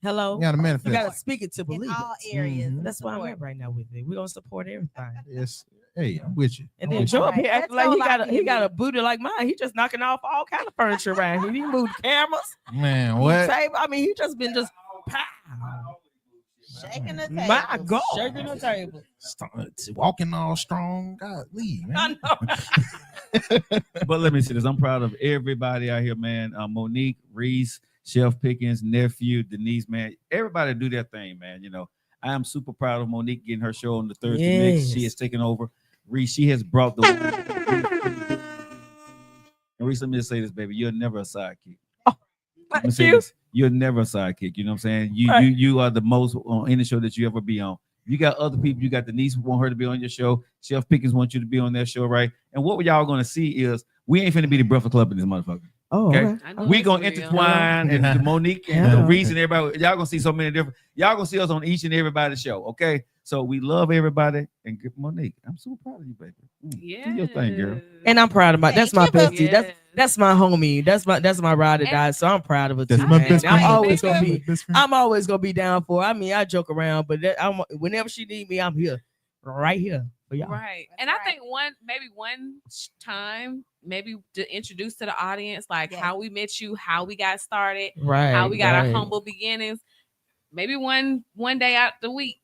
Hello. You gotta manifest. You gotta speak it to in believe all it. areas. That's why I'm at right now with it. We're gonna support everything. Yes. Hey, I'm with you. And I'm then with you. Joe up here acting Let's like go he got a booty like mine. He just knocking off all kind of furniture around here. He moved cameras. Man, what? Table. I mean, he just been pow. Shaking the table. My God. Shaking the table. Walking all strong. God, leave, I man. know. But let me say this. I'm proud of everybody out here, man. Monique, Reese, Chef Pickens, nephew, Denise, man. Everybody do their thing, man. You know, I am super proud of Monique getting her show on the Thursday mix. She has taken over. Reese, she has brought the and Reese, let me just say this, baby. You're never a sidekick. Let me say this. You're never a sidekick. You know what I'm saying? You are the most on any show that you ever be on. You got other people. You got Denise who want her to be on your show. Chef Pickens wants you to be on their show, right? And what y'all going to see is we ain't finna be the Breakfast Club in this motherfucker. Oh, okay. We gonna real. intertwine and the Monique and the Reese and everybody. Y'all gonna see so many different. Y'all gonna see us on each and everybody's show. Okay. So we love everybody and Monique. I'm so proud of you, baby. Yeah. Do your thing, girl. And I'm proud of my. That's my bestie. Yes. That's my homie. That's my ride or die. So I'm proud of it. That's too, my man. best friend. I'm always gonna be. Best friend. I'm always gonna be down for. I mean, I joke around, but whenever she need me, I'm here, right here for y'all. Right. And I think one time, maybe to introduce to the audience, like how we met you, how we got started, Right. how we got our humble beginnings. Maybe one day out the week.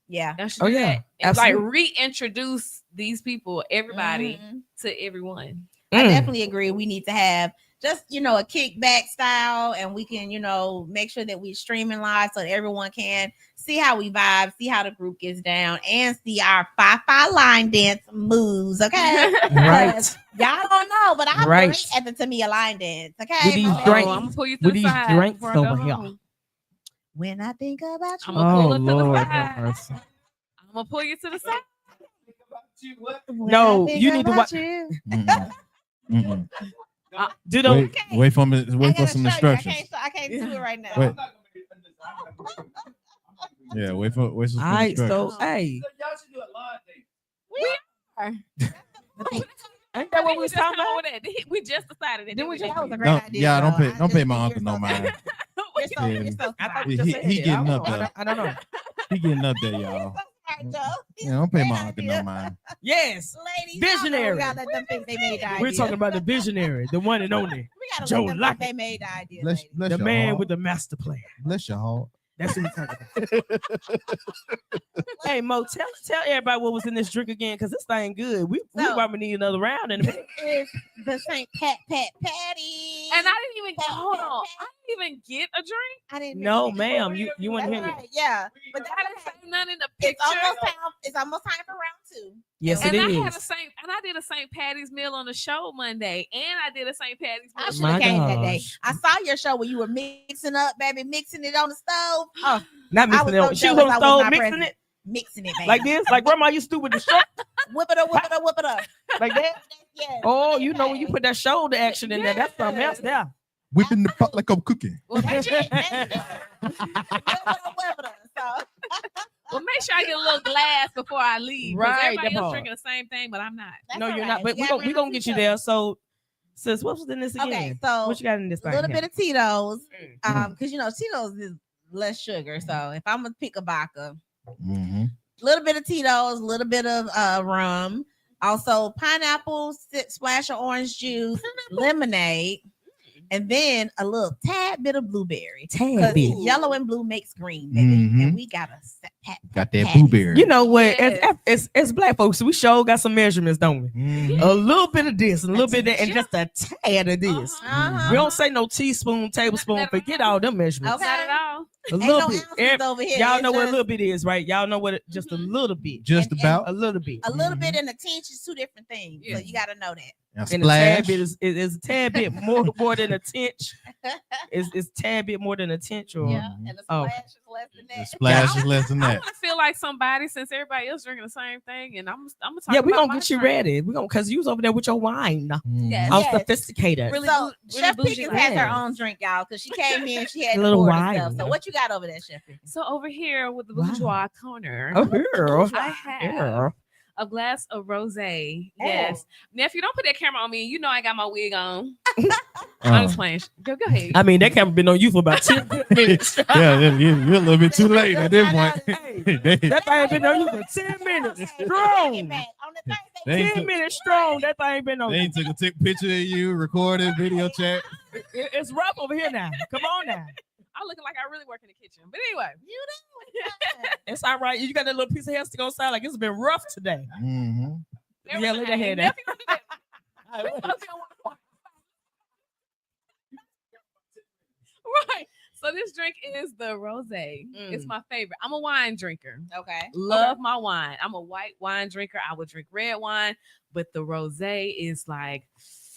Yeah. Oh, yeah. And like Absolutely. reintroduce these people, everybody to everyone. I definitely agree. We need to have just, a kickback style, and we can, make sure that we streaming live so that everyone can see how we vibe, see how the group gets down, and see our Fi-Fi line dance moves. Okay. Right. Y'all don't know, but I'm Right. great at the Tamia line dance. Okay. With these My drinks. ladies. I'm gonna pull you to With the these side drinks before I go over here. home. When I think about you. I'm gonna pull Oh it to the Lord, side. have mercy. I'm gonna pull you to the side. When No, I think you need to about wa- you. Do the Wait for me. I Wait for gotta some show you. instructions. I can't do it right now. Wait. Yeah, wait for some all right. So instructions. hey, Y'all should do a line date. We are. ain't that what we was talking about? We just decided it. Didn't we just- That was a great Don't, idea. yeah, though. don't pay my you're uncle no so- mind. You're so, Yeah. you're so I thought smart. you He- just said he it. getting I up don't know. there. I don't know. He getting up there, y'all. Smart, Joe. Yeah, don't pay Great my uncle no idea. mind. Yes, Ladies, y'all know Visionary. we gotta let them think they made the idea. we're talking about the visionary, the one and only, We gotta Joe let them Lockett. think they made the idea. Bless, ladies. bless the your man heart. with the master plan. Bless your heart. That's what we're talking about. Hey, Mo, tell everybody what was in this drink again, because this thing good. We probably need another round in a minute. It's the St. Patty. And I didn't even hold on. I didn't even get a drink. I didn't. No, ma'am. You went here. Right. Yeah, but I didn't say nothing in the it's picture. it's almost time for round 2. Yes, and it I is. had I did a St. Patty's meal on the show Monday, and I did a St. Patty's meal. I should have came that day. I saw your show where you were mixing up, baby, mixing it on the stove. Oh, not mixing it on. She was on the stove mixing it. Mixing it, baby. Like this, like grandma used to do with the show. Whip it up, whip it up, whip it up. Like that. Yeah. Oh, you know when you put that shoulder action in there, that's something else there. Whipping the pot like I'm cooking. Well, that's it. That's it. Well, make sure I get a little glass before I leave. Right, Everybody else drinking the same thing, but I'm not. That's no, you're right. not. But we gonna get you there. So, sis, what was in this again? Okay, so what you got in this? A little bit of Tito's, because you know Tito's is less sugar. So if I'm gonna pick a vodka, a little bit of Tito's, a little bit of rum, also pineapple, splash of orange juice, lemonade. And then a little tad bit of blueberry. Tad bit. Yellow and blue makes green, baby. And we got that blueberry. You know what? As black folks, we sure got some measurements, don't we? A little bit of this, and a little bit of that, and just a tad of this. We don't say no teaspoon, tablespoon. Forget all them measurements. Okay. Not at all. A little bit. Over here. Y'all know what a little bit is, right? Y'all know what just a little bit. Just about a little bit. A little bit and a tinge is two different things. So you got to know that. And a tad bit is a tad bit more than a tinge. Is tad bit more than a tinge, or and the splash is less than that. The splash is less than I that. want to feel like somebody since everybody else drinking the same thing, and I'm gonna talk. Yeah, we about gonna get you ready. We gonna because you was over there with your wine. Yes. All sophisticated. Really, so Chef Pickens has her own drink, y'all, because she came in, she had a little wine. wine. So what you got over there, Chef Pickens? So over here with the bourgeois corner, I have a glass of rosé. Yes, nephew, don't put that camera on me. You know I got my wig on. I'm just playing. Go ahead. I mean, that camera been on you for about 10 minutes. Yeah, you're a little bit too late at this point. That thing been on you for 10 minutes strong. 10 minutes strong. That thing been on. They took a picture of you, recorded, video chat. It's rough over here now. Come on now. I'm looking like I really work in the kitchen. But anyway, you know, it's all right. You got that little piece of hair stick on side like it's been rough today. Yeah, let that hair down. Right. So this drink is the rosé. It's my favorite. I'm a wine drinker. Okay. Love my wine. I'm a white wine drinker. I would drink red wine, but the rosé is like.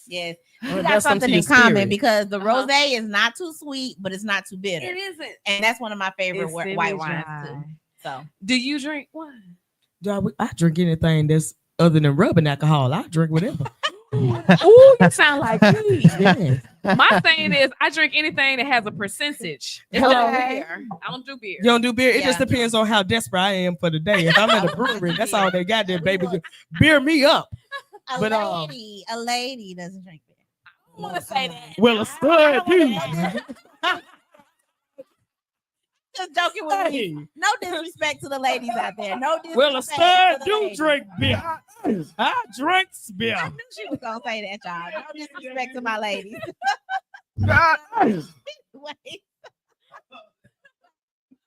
Yes, we got something in common because the rosé is not too sweet, but it's not too bitter. It isn't, and that's one of my favorite white wines too. So, do you drink wine? I drink anything that's other than rubbing alcohol. I drink whatever. Ooh, you sound like me. Yeah. My thing is, I drink anything that has a percentage. Beer. I don't do beer. You don't do beer. It just depends on how desperate I am for the day. If I'm at a brewery, that's all they got there, baby. Beer me up. A lady doesn't drink beer. I don't want to say that. Well, a stud too. Just joking with me. No disrespect to the ladies out there. No disrespect. Well, a stud do drink beer. I drink beer. I knew she was gonna say that, y'all. No disrespect to my ladies. Wait.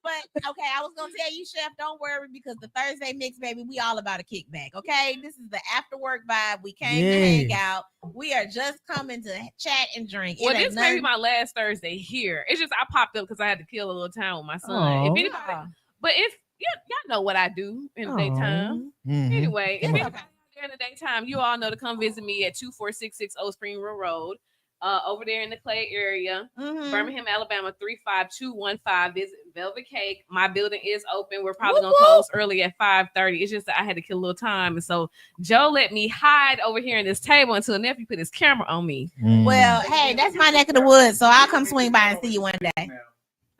But okay, I was gonna tell you, Chef, don't worry because the Thursday mix, baby, we all about a kickback. Okay, this is the after work vibe. We came to hang out. We are just coming to chat and drink. Well, this may be my last Thursday here. It's just I popped up because I had to kill a little time with my son. If anybody, but if y'all know what I do in the daytime. Anyway, if anybody in the daytime, you all know to come visit me at 24660 Spring Mill Road. Over there in the Clay area, Birmingham, Alabama, 35215. Visit Velvet Cake. My building is open. We're probably gonna close early at 5:30. It's just that I had to kill a little time, and so Joe let me hide over here in this table until a nephew put his camera on me. Well, hey, that's my neck of the woods, so I'll come swing by and see you one day. I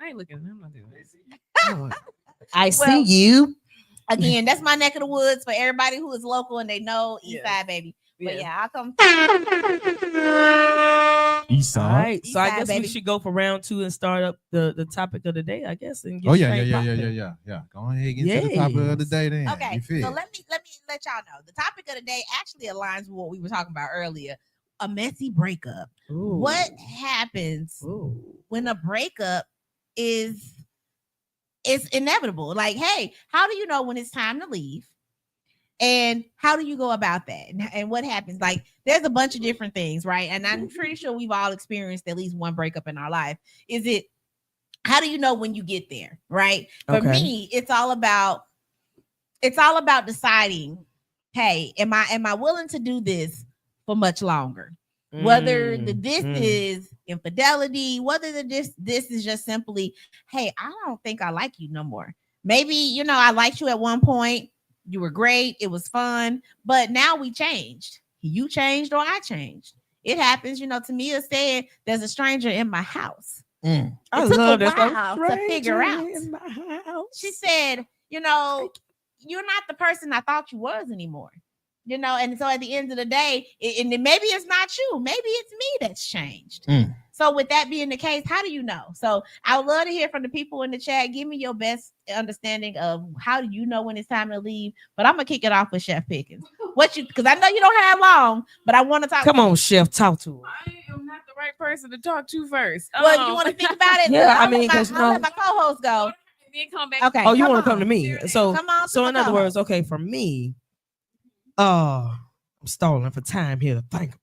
ain't looking. I'm not doing this. I see you again. That's my neck of the woods for everybody who is local and they know East Side, baby. But I'll come. East Side. All right. So I guess we should go for round 2 and start up the topic of the day, I guess. And get yeah. Go ahead and get to the topic of the day then. Okay. So let me let y'all know. The topic of the day actually aligns with what we were talking about earlier. A messy breakup. What happens when a breakup is it's inevitable. Like, hey, how do you know when it's time to leave? And how do you go about that? And what happens? Like, there's a bunch of different things, right? And I'm pretty sure we've all experienced at least one breakup in our life. How do you know when you get there, right? For me, it's all about deciding, hey, am I willing to do this for much longer? Whether this is infidelity, whether this is just simply, hey, I don't think I like you no more. Maybe, I liked you at one point. You were great. It was fun. But now we changed. You changed or I changed. It happens. Tamia said there's a stranger in my house. I love that to figure out. She said, you're not the person I thought you was anymore. And so at the end of the day, and maybe it's not you, maybe it's me that's changed. So with that being the case, how do you know? So I would love to hear from the people in the chat. Give me your best understanding of how do you know when it's time to leave. But I'm gonna kick it off with Chef Pickens. Because I know you don't have long, but I want to talk. Come on, Chef, talk to her. I am not the right person to talk to first. Well, you want to think about it? Yeah, I mean, because let my co-host go. Then come back. Okay. Oh, you want to come to me? So, come on. So in other words, okay, for me, I'm stalling for time here to think about.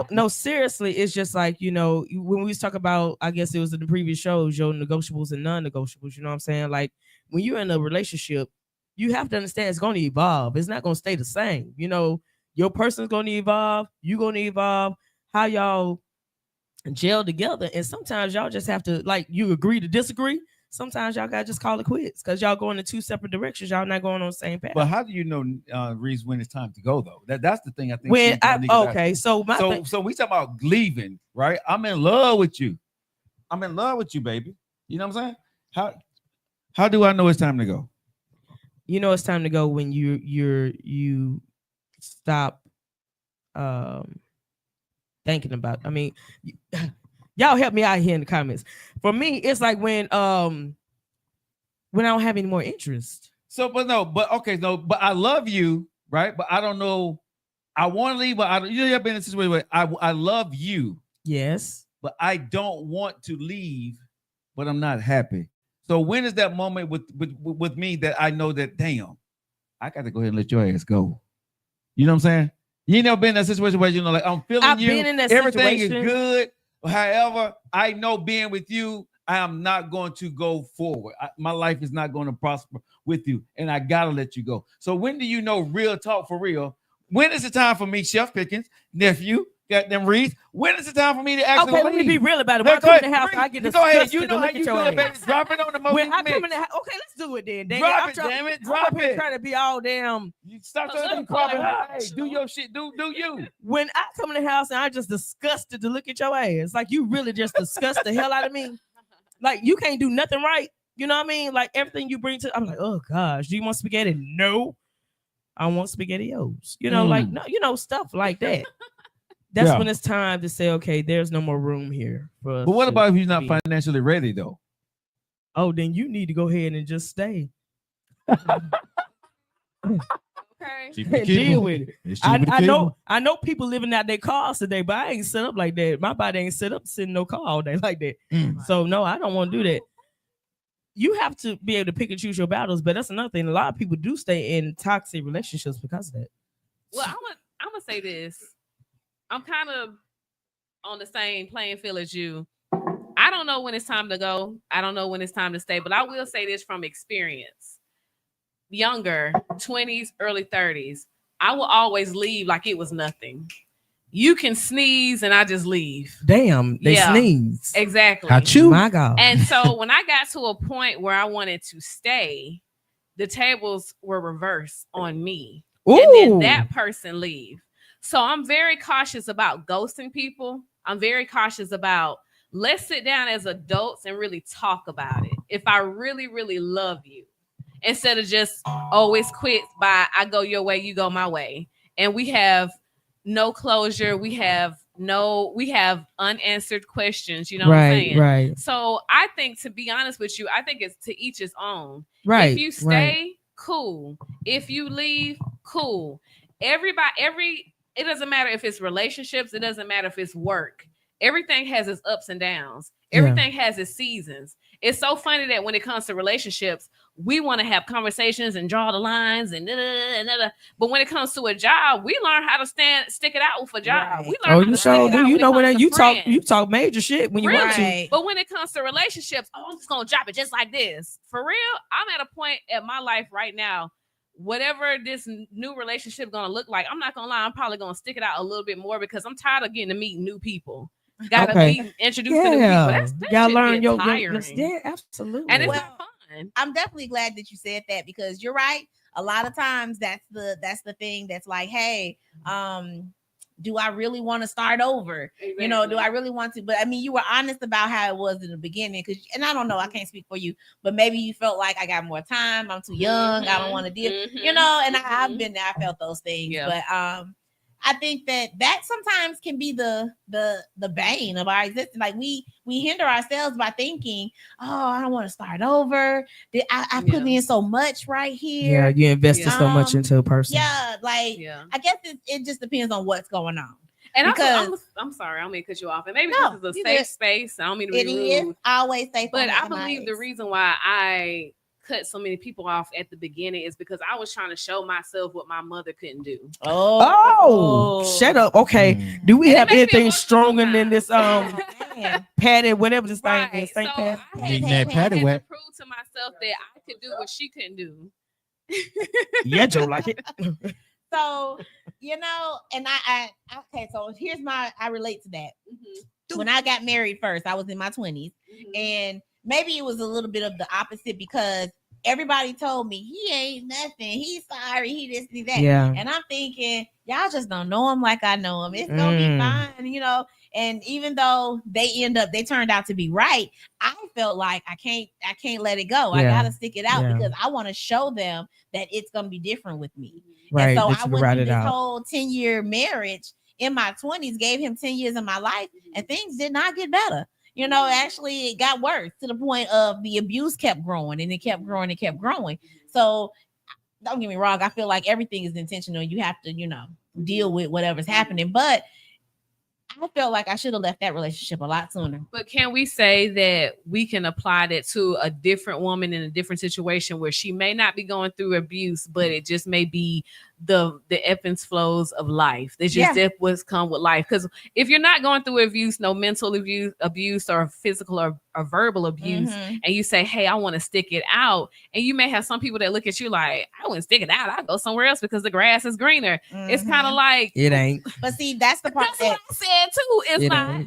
No, seriously, it's just like, when we talk about, I guess it was in the previous shows, your negotiables and non-negotiables, you know what I'm saying? Like, when you're in a relationship, you have to understand it's going to evolve. It's not going to stay the same. Your person's going to evolve. You're going to evolve. How y'all gel together. And sometimes y'all just have to, like, you agree to disagree. Sometimes y'all gotta just call it quits because y'all going in two separate directions. Y'all not going on the same path. But how do you know, Reese, when it's time to go though? That's the thing I think. So we talk about leaving, right? I'm in love with you. I'm in love with you, baby. You know what I'm saying? How do I know it's time to go? It's time to go when you stop thinking about. I mean. Y'all help me out here in the comments. For me, it's like when I don't have any more interest. But I love you, right? But I don't know. I want to leave, but I don't. You've been in a situation where I love you. Yes. But I don't want to leave, but I'm not happy. So when is that moment with me that I know that, damn, I got to go ahead and let your ass go? You know what I'm saying? You never been in that situation where like I'm feeling I've you. Been in that everything situation. Is good. However, I know being with you, I am not going to go forward. My life is not going to prosper with you, and I gotta let you go. So when do you know real talk for real? When is the time for me, Chef Pickens, nephew, got them Reeds? When is the time for me to actually let me be real about it. When I come in the house, I get disgusted. Go ahead. You know how you feel about it. Drop it on the most. When I come in the house, okay, let's do it then. Drop it, damn it. Drop it. Trying to be all damn. You stop trying to be quiet. Hey, do your shit. Do you? When I come in the house and I just disgusted to look at your ass, like you really just disgust the hell out of me. Like you can't do nothing right. You know what I mean? Like everything you bring to, I'm like, oh gosh, do you want spaghetti? No, I want SpaghettiOs. Like no, stuff like that. That's when it's time to say, okay, there's no more room here for us. But what about if you're not financially ready though? Oh, then you need to go ahead and just stay. Okay. Deal with it. I know people living out their cars today, but I ain't set up like that. My body ain't set up sitting no car all day like that. So no, I don't want to do that. You have to be able to pick and choose your battles, but that's another thing. A lot of people do stay in toxic relationships because of that. Well, I'm gonna say this. I'm kind of on the same playing field as you. I don't know when it's time to go. I don't know when it's time to stay, but I will say this from experience. Younger, 20s, early 30s, I will always leave like it was nothing. You can sneeze and I just leave. Damn, they sneeze. Exactly. Achoo. My God. And so when I got to a point where I wanted to stay, the tables were reversed on me. Ooh. And then that person leave. So I'm very cautious about ghosting people. I'm very cautious about let's sit down as adults and really talk about it. If I really, really love you, instead of just always quit by I go your way, you go my way. And we have no closure. We have unanswered questions. You know what I'm saying? Right. So I think, to be honest with you, I think it's to each his own. Right. If you stay, cool. If you leave, cool. It doesn't matter if it's relationships. It doesn't matter if it's work. everything has its ups and downs. Everything has its seasons. It's so funny that when it comes to relationships, we want to have conversations and draw the lines and but when it comes to a job, we learn how to stick it out with a job. Right. We learn how to stick it out you know when you friends. talk major shit when you want to. But when it comes to relationships, I'm just gonna drop it just like this. For real, I'm at a point at my life right now. Whatever this new relationship gonna look like, I'm not gonna lie. I'm probably gonna stick it out a little bit more because I'm tired of getting to meet new people. Gotta be introduced to new people. That gotta learn your tiring. Yeah, absolutely. And it's not fun. I'm definitely glad that you said that because you're right. A lot of times that's the thing that's like, hey, do I really want to start over? Exactly. You know, do I really want to? But I mean, you were honest about how it was in the beginning, and I don't know, I can't speak for you, but maybe you felt like I got more time. I'm too young. I don't want to deal. You know, and I've been there. I felt those things, but I think that sometimes can be the bane of our existence. Like we hinder ourselves by thinking, oh, I don't want to start over. I put in so much right here. Yeah, you invested so much into a person. Yeah, like I guess it just depends on what's going on. And I'm sorry, I don't mean to cut you off. And maybe this is a safe space. I don't mean to be rude. It is always safe. But I believe the reason why I cut so many people off at the beginning is because I was trying to show myself what my mother couldn't do. Shut up. Okay. Do we have anything stronger than this padded, whatever this thing is? So I had to prove to myself that I could do what she couldn't do. Yeah, Joe, like it. So, you know, and I okay, so here's I relate to that. When I got married first, I was in my 20s, and maybe it was a little bit of the opposite because everybody told me he ain't nothing. He's sorry. He this, he that. Yeah. And I'm thinking, y'all just don't know him like I know him. It's gonna be fine, you know. And even though they turned out to be right, I felt like I can't let it go. I gotta stick it out because I want to show them that it's gonna be different with me. Right. And so I went through this whole 10-year marriage in my 20s, gave him 10 years of my life, and things did not get better. You know, actually it got worse to the point of the abuse kept growing and it kept growing and kept growing. So don't get me wrong. I feel like everything is intentional. You have to, you know, deal with whatever's happening. But I felt like I should have left that relationship a lot sooner. But can we say that we can apply that to a different woman in a different situation where she may not be going through abuse, but it just may be the ebbs and flows of life? It's just what's come with life. Because if you're not going through abuse, no mental abuse or physical or verbal abuse, and you say, hey, I want to stick it out, and you may have some people that look at you like, I wouldn't stick it out, I'll go somewhere else because the grass is greener. It's kind of like it ain't. But see, that's the part what I said too. It's not.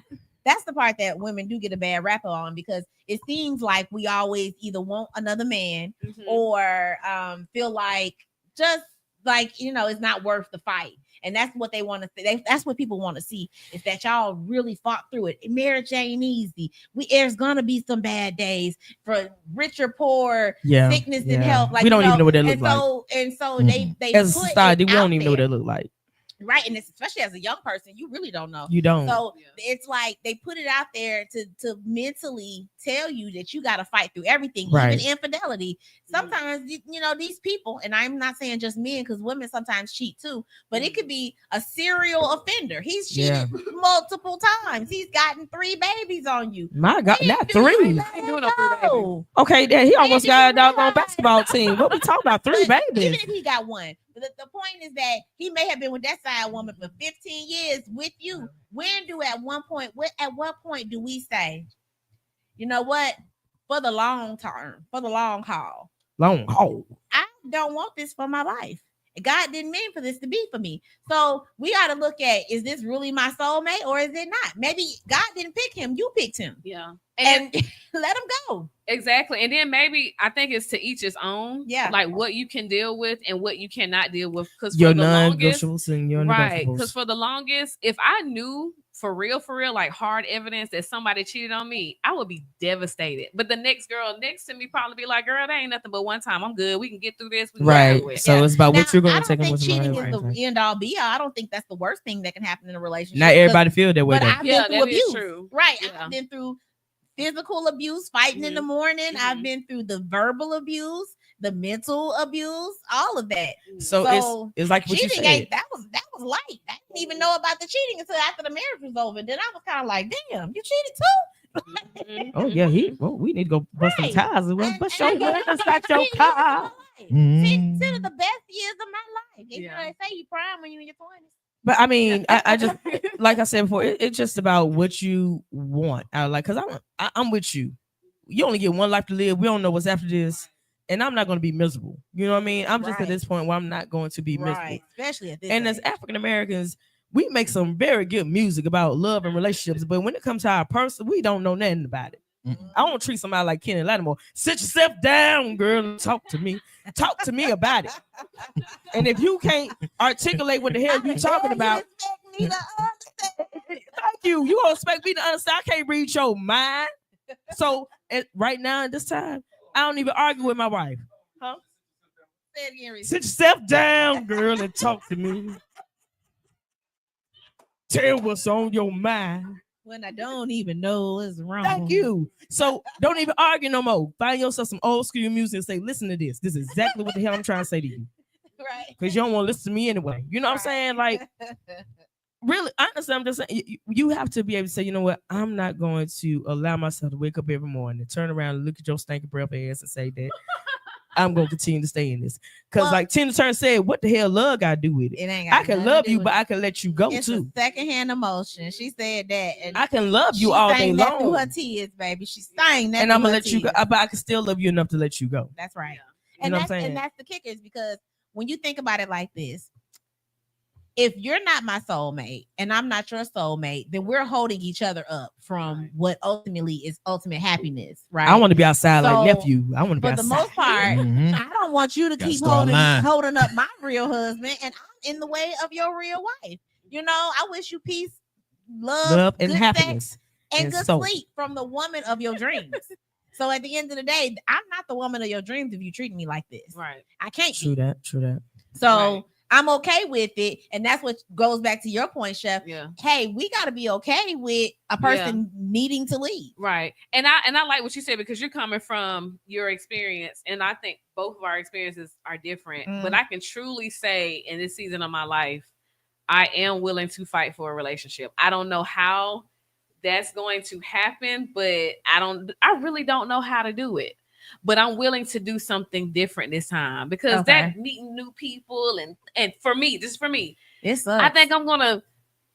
That's the part that women do get a bad rap on because it seems like we always either want another man or feel like just like, you know, it's not worth the fight. And that's what they want to see. That's what people want to see is that y'all really fought through it. Marriage ain't easy. There's gonna be some bad days for rich or poor, sickness and health. Like we don't even know what that look like. And so they as a society, we don't even know what that look like. Right. And especially as a young person, you really don't know. You don't. So it's like they put it out there to mentally tell you that you got to fight through everything, even infidelity. Sometimes, you know, these people, and I'm not saying just men because women sometimes cheat too, but it could be a serial offender. He's cheated multiple times. He's gotten 3 babies on you. My God, not 3. I ain't doing no 3 babies. Okay, then he almost got a doggone basketball team. What we talking about? 3 babies. Even if he got 1. The point is that he may have been with that side woman for 15 years with you. At what point do we say, you know what, for the long term, for the long haul, I don't want this for my life. God didn't mean for this to be for me. So we got to look at, is this really my soulmate or is it not? Maybe God didn't pick him. You picked him. Yeah. And let him go. Exactly. And then maybe I think it's to each his own. Yeah. Like what you can deal with and what you cannot deal with. Because your non-negotiables and your right. Because for the longest, if I knew for real, like hard evidence that somebody cheated on me, I would be devastated. But the next girl next to me probably be like, girl, that ain't nothing but one time. I'm good. We can get through this. Right. So it's about what you're going to take. I don't think cheating is the end all be all. I don't think that's the worst thing that can happen in a relationship. Not everybody feel that way. But I've been through abuse. True. Right. I've been through physical abuse, fighting in the morning. I've been through the verbal abuse, the mental abuse, all of that. So it's like what you cheating said. that was light. I didn't even know about the cheating until after the marriage was over. Then I was kind of like, damn, you cheated too? Oh yeah, we need to go bust some ties and bust your windows out your cheating car. Consider the best years of my life. You know, they say you prime when you're in your 20s. But I mean, I just like I said before, it's just about what you want. Because I'm with you. You only get one life to live. We don't know what's after this, and I'm not going to be miserable. You know what I mean? I'm just at this point where I'm not going to be miserable, especially at this. And as African Americans, we make some very good music about love and relationships, but when it comes to our person, we don't know nothing about it. I won't treat somebody like Kenny Lattimore. Sit yourself down, girl, and talk to me. Talk to me about it. And if you can't articulate what the hell you talking about, thank you. You don't expect me to understand. I can't read your mind. So right now at this time, I don't even argue with my wife. Huh? Sit yourself down, girl, and talk to me. Tell what's on your mind. When I don't even know what's wrong. Thank you. So don't even argue no more. Find yourself some old school music and say, listen to this. This is exactly what the hell I'm trying to say to you. Right. Because you don't want to listen to me anyway. You know what I'm saying? Like, really, honestly, I'm just saying, you have to be able to say, you know what? I'm not going to allow myself to wake up every morning and turn around and look at your stinking breath ass and say that I'm going to continue to stay in this. Because like Tina Turner said, what the hell love got to do with it? I can love you, but I can let you go too. A secondhand emotion. She said that. And I can love you all day long. Through her tears, baby. She's saying that. And I'm going to let you go. But I can still love you enough to let you go. That's right. Yeah. You know what I'm saying? And that's the kicker, is because when you think about it like this, if you're not my soulmate and I'm not your soulmate, then we're holding each other up from what ultimately is ultimate happiness, right? I want to be outside like nephew. I want to be outside. For the most part, I don't want you to keep holding up my real husband, and I'm in the way of your real wife. You know, I wish you peace, love and happiness, and good sleep from the woman of your dreams. So at the end of the day, I'm not the woman of your dreams if you treat me like this. Right. I can't. True that. So I'm okay with it. And that's what goes back to your point, Chef. Yeah. Hey, we got to be okay with a person needing to leave. Right. And I like what you said, because you're coming from your experience. And I think both of our experiences are different. But I can truly say in this season of my life, I am willing to fight for a relationship. I don't know how that's going to happen, but I really don't know how to do it. But I'm willing to do something different this time, because that meeting new people and for me, I think I'm gonna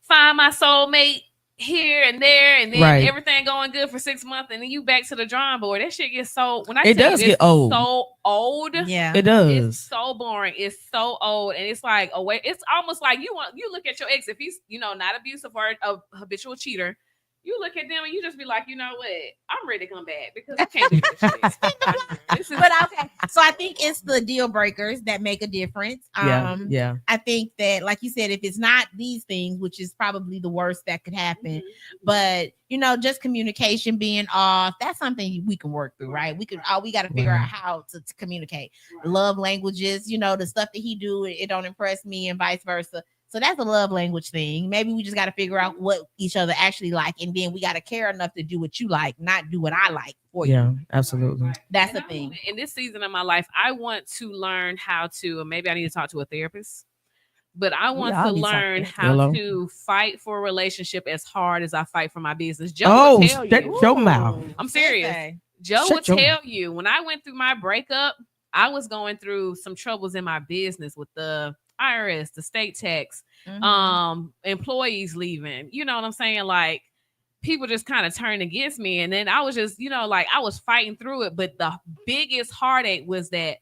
find my soulmate here and there, and then everything going good for 6 months, and then you back to the drawing board. That shit gets so it does get old. So old. Yeah, it does. It's so boring. It's so old, and it's like it's almost like you look at your ex, if he's not abusive or a habitual cheater. You look at them and you just be like, you know what? I'm ready to come back because I can't do this shit. But okay, so I think it's the deal breakers that make a difference. Yeah. I think that, like you said, if it's not these things, which is probably the worst that could happen, but just communication being off, that's something we can work through, right? We got to figure out how to communicate. Love languages, the stuff that he do, it don't impress me, and vice versa. So that's a love language thing. Maybe we just got to figure out what each other actually like. And then we got to care enough to do what you like, not do what I like for you. Yeah, absolutely. That's the thing. In this season of my life, I want to learn how to, and maybe I need to talk to a therapist, but I want to learn how to fight for a relationship as hard as I fight for my business. Joe will tell you. Your mouth. I'm serious. Joe will tell you, when I went through my breakup, I was going through some troubles in my business with the IRS, the state tax, employees leaving, you know what I'm saying? Like, people just kind of turned against me. And then I was just, I was fighting through it. But the biggest heartache was that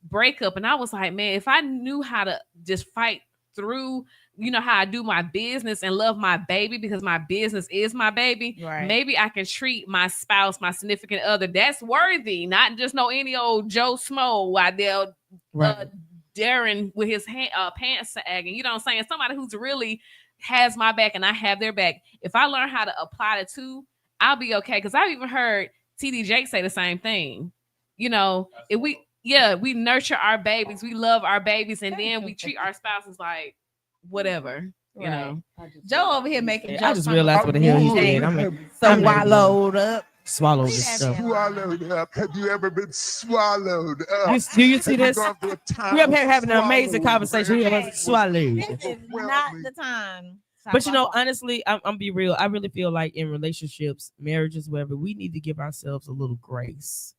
breakup. And I was like, man, if I knew how to just fight through, how I do my business and love my baby, because my business is my baby, maybe I can treat my spouse, my significant other, that's worthy, not just any old Joe Smo while they're Darren with his pants sagging, you know what I'm saying? Somebody who's really has my back and I have their back. If I learn how to apply the two, I'll be okay. Because I've even heard TD Jake say the same thing. If we nurture our babies, we love our babies, and then we treat our spouses like whatever. Joe over here making jokes. I just realized what the hell he said. I'm wallowed up. swallow this stuff. Swallowed up. Have you ever been swallowed up? Do you see this? Have you gone through a time We up here of having an amazing swallowing conversation. We where have swallowed. This is not the time. But you know, honestly, I'm be real. I really feel like in relationships, marriages, whatever, we need to give ourselves a little grace.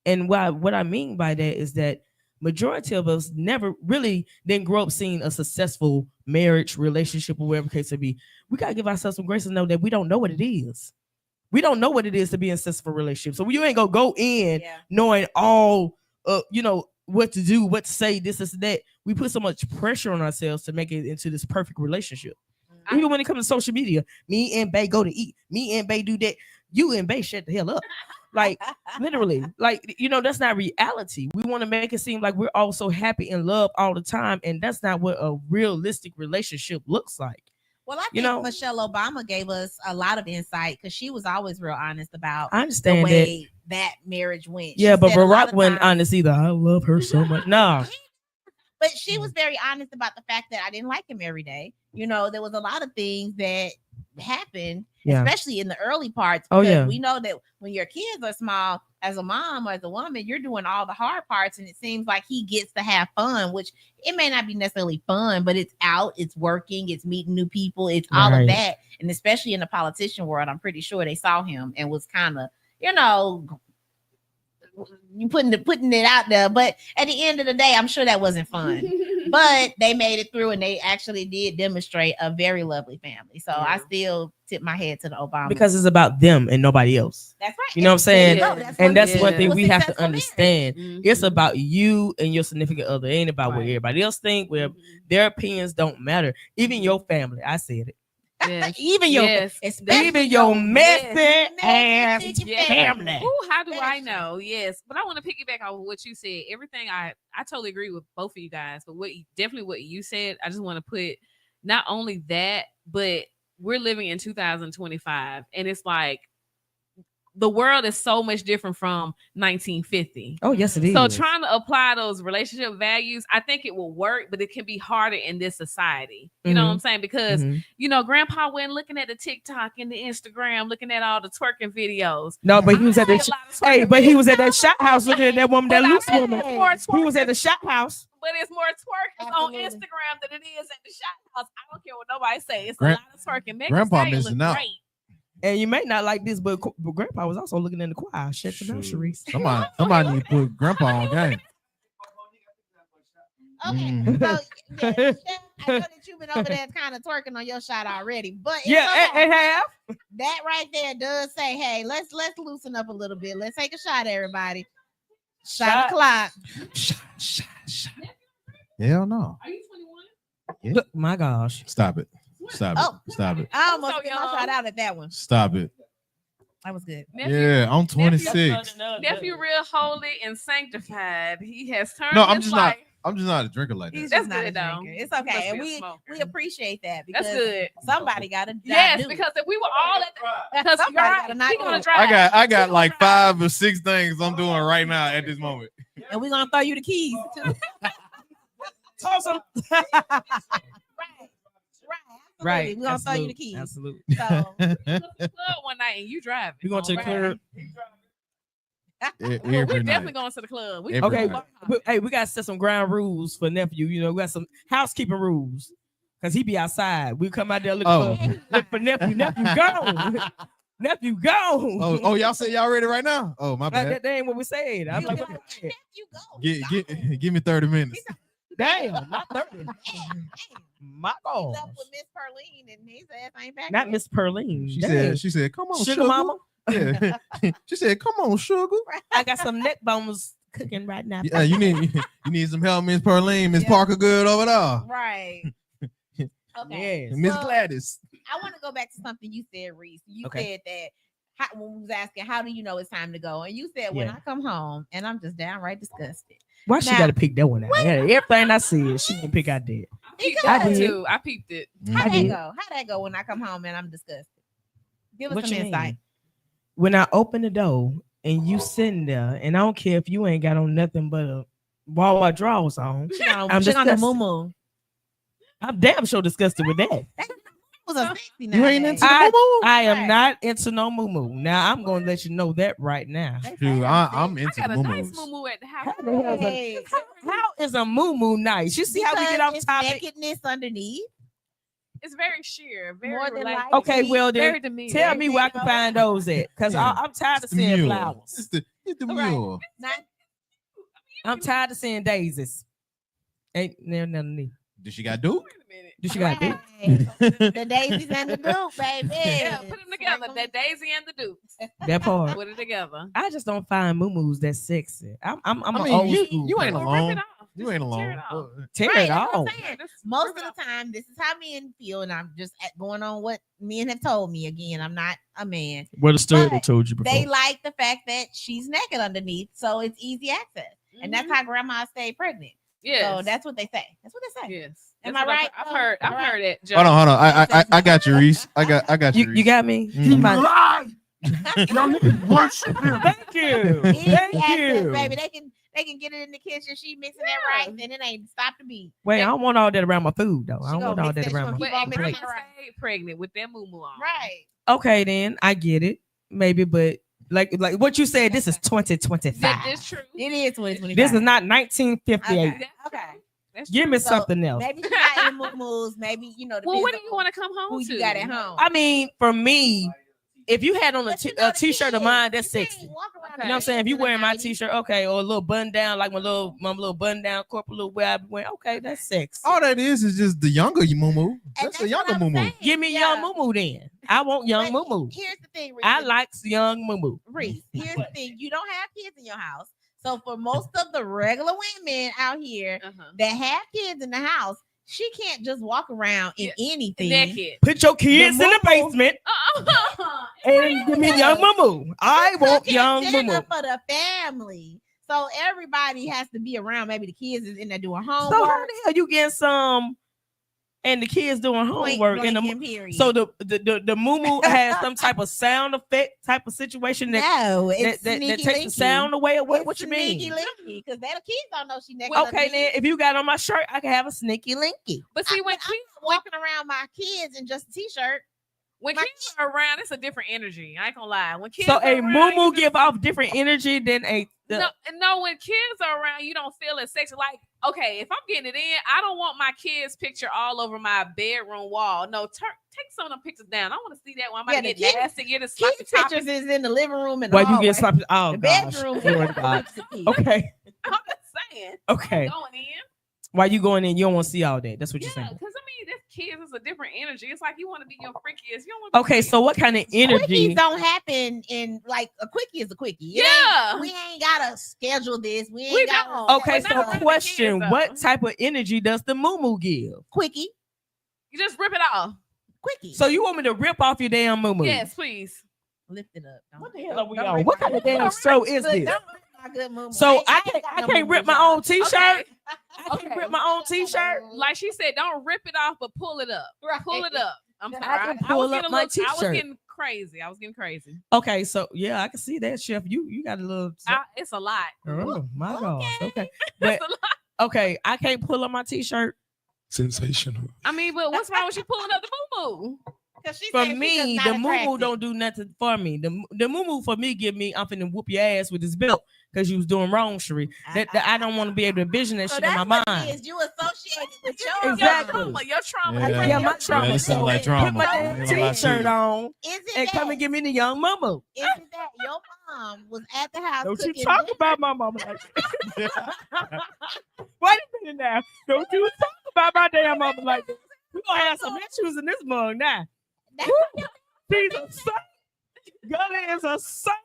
And what I mean by that is that majority of us never really didn't grow up seeing a successful marriage, relationship, or whatever case it be. We gotta give ourselves some grace and know that we don't know what it is. We don't know what it is to be in a successful relationship. So you ain't gonna go in knowing all, what to do, what to say, this, that. We put so much pressure on ourselves to make it into this perfect relationship. Even when it comes to social media, me and Bay go to eat, me and Bay do that. You and Bay shut the hell up. Like literally, that's not reality. We want to make it seem like we're all so happy and love all the time, and that's not what a realistic relationship looks like. Well, I think Michelle Obama gave us a lot of insight because she was always real honest about the way that marriage went. Yeah, but Barack wasn't honest either. I love her so much. No. But she was very honest about the fact that I didn't like him every day. There was a lot of things that happened, especially in the early parts. Because we know that when your kids are small, as a mom or as a woman, you're doing all the hard parts. And it seems like he gets to have fun, which it may not be necessarily fun, but it's out, it's working, it's meeting new people, it's all of that. And especially in the politician world, I'm pretty sure they saw him and was kind of, you putting it out there, but at the end of the day, I'm sure that wasn't fun. But they made it through, and they actually did demonstrate a very lovely family. So I still tip my head to the Obama because it's about them and nobody else. That's right. You know what I'm saying? That's one thing we have to understand. It's about you and your significant other. It ain't about what everybody else think. Where their opinions don't matter. Even your family. I said it. Yes. Even your messy ass family. Ooh, how do I know? Yes, but I want to piggyback on what you said. Everything I totally agree with both of you guys. But what you said, I just want to put not only that, but we're living in 2025, and it's like the world is so much different from 1950. Oh, yes, it is. So trying to apply those relationship values, I think it will work, but it can be harder in this society. You know what I'm saying? Because, Grandpa went looking at the TikTok and the Instagram, looking at all the twerking videos. No, but he was at he was at that shot house looking at that woman, that loose woman. He was at the shot house. But it's more twerking on Instagram than it is at the shot house. I don't care what nobody say. It's a lot of twerking. Grandpa missing out. Great. And you may not like this, but Grandpa was also looking in the choir. Shut your mouth, Sharice. Somebody need to put Grandpa on game. Okay, so Chef, I know that you've been over there kind of twerking on your shot already, but it have. That right there does say, "Hey, let's loosen up a little bit. Let's take a shot, everybody. Shot o'clock. Shot. Hell no. Are you 21? Yeah. My gosh. Stop it. Stop it. I almost get my shot out at that one. Stop it. That was good. Nephew, I'm 26. Nephew real holy and sanctified. He has turned. No, I'm just not a drinker like that. He's That's just good not a drinker. It's okay, and we appreciate that because that's good. Somebody got to because if we were all at because you're gonna drive. I got like 5 or 6 things I'm doing right now at this moment, and we're gonna throw you the keys. Awesome. Right. We're gonna throw you the keys. Absolutely. So the club one night and you driving. We're going to the club. We're definitely going to the club. Hey, we gotta set some ground rules for nephew. We got some housekeeping rules. Cause he be outside. We come out there looking for nephew. Nephew gone. Nephew gone. Oh, y'all say y'all ready right now? Oh, my bad. That ain't what we said. I'm like, give me 30 minutes. Damn, not 30. My God. He's up with Miss Perline and his ass ain't back. Not Miss Perline. She said, come on, sugar mama. Yeah. She said, come on, sugar. I got some neck bones cooking right now. Yeah, you need some help, Miss Perline, Miss Parker Good over there. Right. Okay. Yes. Miss Gladys. I want to go back to something you said, Reese. You said that when we was asking, how do you know it's time to go? And you said, when I come home and I'm just downright disgusted. Why she got to pick that one out? Yeah, everything I see, she didn't pick out that. I did too. I peeped it. How'd that go when I come home and I'm disgusted? Give us some insight. Mean? When I open the door and you sitting there, and I don't care if you ain't got on nothing but a Wawa drawers on. I'm disgusted. I'm damn sure disgusted with that. Was a 60 You ain't nowadays. into the moo-moo? I am not into no moo. Now I'm gonna let you know that right now. Dude, I'm I into got a nice moo-moos. moo at the house. How the hell is a- Hey, How is a moo nice? You see how we get because off it's topic? nakedness underneath. It's very sheer, very More than relaxed. like- Okay, well very then demeaning. tell me where I can find those at, cause Yeah. I'm tired of It's the seeing mule. flowers. It's the Right. mule. Not- I'm tired of seeing daisies. Ain't there nothing neat. Does she got Duke? Wait a minute. Do she got Duke? Right. The daisies and the Duke, baby. Yeah, put them together. That Daisy and the Dukes. That part. Put it together. I just don't find moo-moos that sexy. I'm I an mean, old you school. ain't person. Well, rip alone. it off. You Just ain't tear alone. it off. Tear Right, it that's what I'm off. saying. Just Most rip of it the time, this is how men feel, and I'm just going on what men have told me. Again, I'm not a man. What the story But told you before. They like the fact that she's naked underneath, so it's easy access, and that's how grandma stayed pregnant. Yes. So that's what they say. That's what they say. Yes. Am That's I what right, I've though? heard. I've Am I right? heard it. Joe. Hold on. I got you, Reese. I got you. You Reese. got me? Mhm. You my- Lie! Y'all niggas worship him. Thank you. Easy Thank access, you. baby. They can get it in the kitchen. She mixing that rice, and it ain't stop the beat. Wait, I don't want all that around my food though. I She don't gonna want all mix that that around my shrimp. But Keep on grandma mixing it right. stayed pregnant with that moo on. Right. Okay, then I get it. Maybe, but like what you said, this is 2025. That is true. It is 2025. This is not 1958. Okay. Okay. That's Give true. me So, something else. Maybe you got any moves. Maybe Well, depends what do on you want to come home who to? you got at home. I mean, for me, if you had on But you a know the t-shirt of kids, mine, that's you can't sexy. walk around You know what I'm saying? If you in the wearing my 90s. t-shirt, okay, or a little button down, like my little button down corporate little wear I be wearing, okay, that's sexy. All that is just the younger moo. And That's the what younger I'm moo. saying. Give me Yeah. young moo then. I want young But moo. Here's the thing, Reese. I like young moo. Reese. Here's the thing. You don't have kids in your house. So for most of the regular women out here that have kids in the house, she can't just walk around in anything. Naked. Put your kids The in the moo-moo. basement and give me young moo. I want Cooking young dinner moo. for the family. So everybody has to be around. Maybe the kids is in there doing So how homework. the hell you get some and the kids doing Point homework blank and and period. so the moo has some type of sound effect type of situation that no, it's that sneaky takes the sound away. What you mean? Because the kids don't know she naked. Okay, then if you got on my shirt, I can have a sneaky linky. But see, when I'm walking around my kids in just a t-shirt. When My kids are around, it's a different energy. I ain't gonna lie. When kids So are a around, moo give off different energy than a no, when kids are around, you don't feel as sexy. Like, okay, if I'm getting it in, I don't want my kids' picture all over my bedroom wall. No, take some of them pictures down. I want to see that one. I'm about to get nasty, get a sloppy Kids topping. pictures is in the living room and Why the you hallway. get sloppy? Oh The gosh. bedroom. Lord God. Okay. Okay. I'm just saying. Okay. Going in. Why you going in? You don't want to see all that. That's what Yeah, you're saying. because I mean, this kids is a different energy. It's like you want to be your freakiest. You don't want to Okay, so what kind of energy? Quickies don't happen in like a quickie is a quickie. We ain't gotta schedule this. We ain't gotta. Okay, so question: what type of energy does the moo give? Quickie. You just rip it off. Quickie. So you want me to rip off your damn moo? Yes, please. Lift it up. What the hell are we on? What kind of damn show is this? Good moo-moo. So I ain't can't rip my own t-shirt. Okay. I can't rip my own t-shirt. Like she said, don't rip it off, but pull it up. Right. Pull it up. I'm I sorry. can I was pull up getting my I was t-shirt. getting crazy. I was getting crazy. Okay, so yeah, I can see that, Chef. You got a little. It's a lot. Oh my gosh. Okay, That's but a lot. okay, I can't pull up my t-shirt. Sensational. I mean, but what's wrong with you pulling up the moo? For me, the moo don't do nothing for me. The moo for me give me I'm finna whoop your ass with this belt because you was doing wrong, Sheree. That I don't want to be able to envision that So shit in my that's what mind. it is. You associate it with your Exactly. Your trauma. Yeah, my trauma. That sound like trauma. Put my damn Ain't gonna lie to t-shirt you. on Is it and come and give me the young mama. Isn't that your mom was at the house? Don't you cooking talk dinner? about my mama like that. Wait a minute now. Don't you talk about my damn mama like that. We're gonna have some issues in this mug now. She's a saint. Gully is a saint.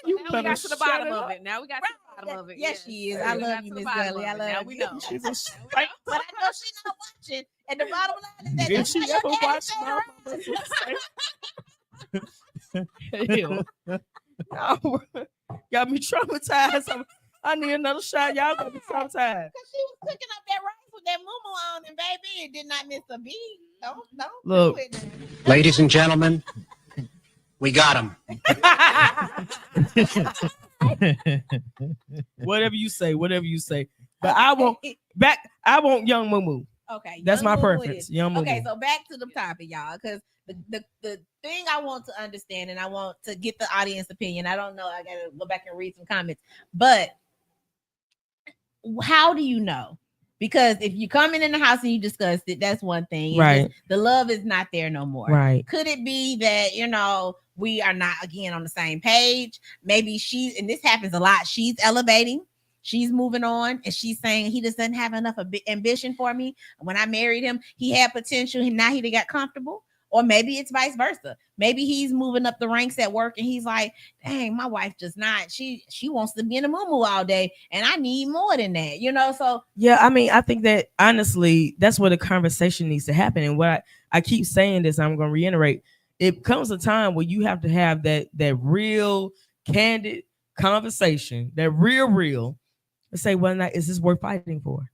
You Now we better got to the shut bottom it of up. it. Now we got to the bottom of it. Yes, she is. Yeah, I we love got you, to the Miss bottom Gully. of I it. love Now you. we know. She's a saint. But I know she's not watching. And the bottom line is that If that's she what your ever daddy watched said, my mama, Hell. Got me traumatized. I need another shot. Y'all got me traumatized. Because she was cooking up that rice with that moo on, and baby, it did not miss a beat. Don't Look. do it. Ladies and gentlemen, we got him. Whatever you say. But I want young moo. Okay, that's my preference. Young Moo. Okay, so back to the topic, y'all, because the thing I want to understand, and I want to get the audience opinion. I don't know. I gotta go back and read some comments, but how do you know? Because if you come in the house and you discussed it, that's one thing. It's Right. just, the love is not there no more. Right. Could it be that, we are not again on the same page? Maybe and this happens a lot. She's elevating. She's moving on, and she's saying he just doesn't have enough ambition for me. When I married him, he had potential, and now he got comfortable. Or maybe it's vice versa. Maybe he's moving up the ranks at work, and he's like, "Dang, my wife just not. She wants to be in a moo all day, and I need more than that." So yeah, I mean, I think that honestly, that's where the conversation needs to happen. And what I keep saying this, I'm going to reiterate. It comes a time where you have to have that real, candid conversation, that real. And say, well, now, is this worth fighting for?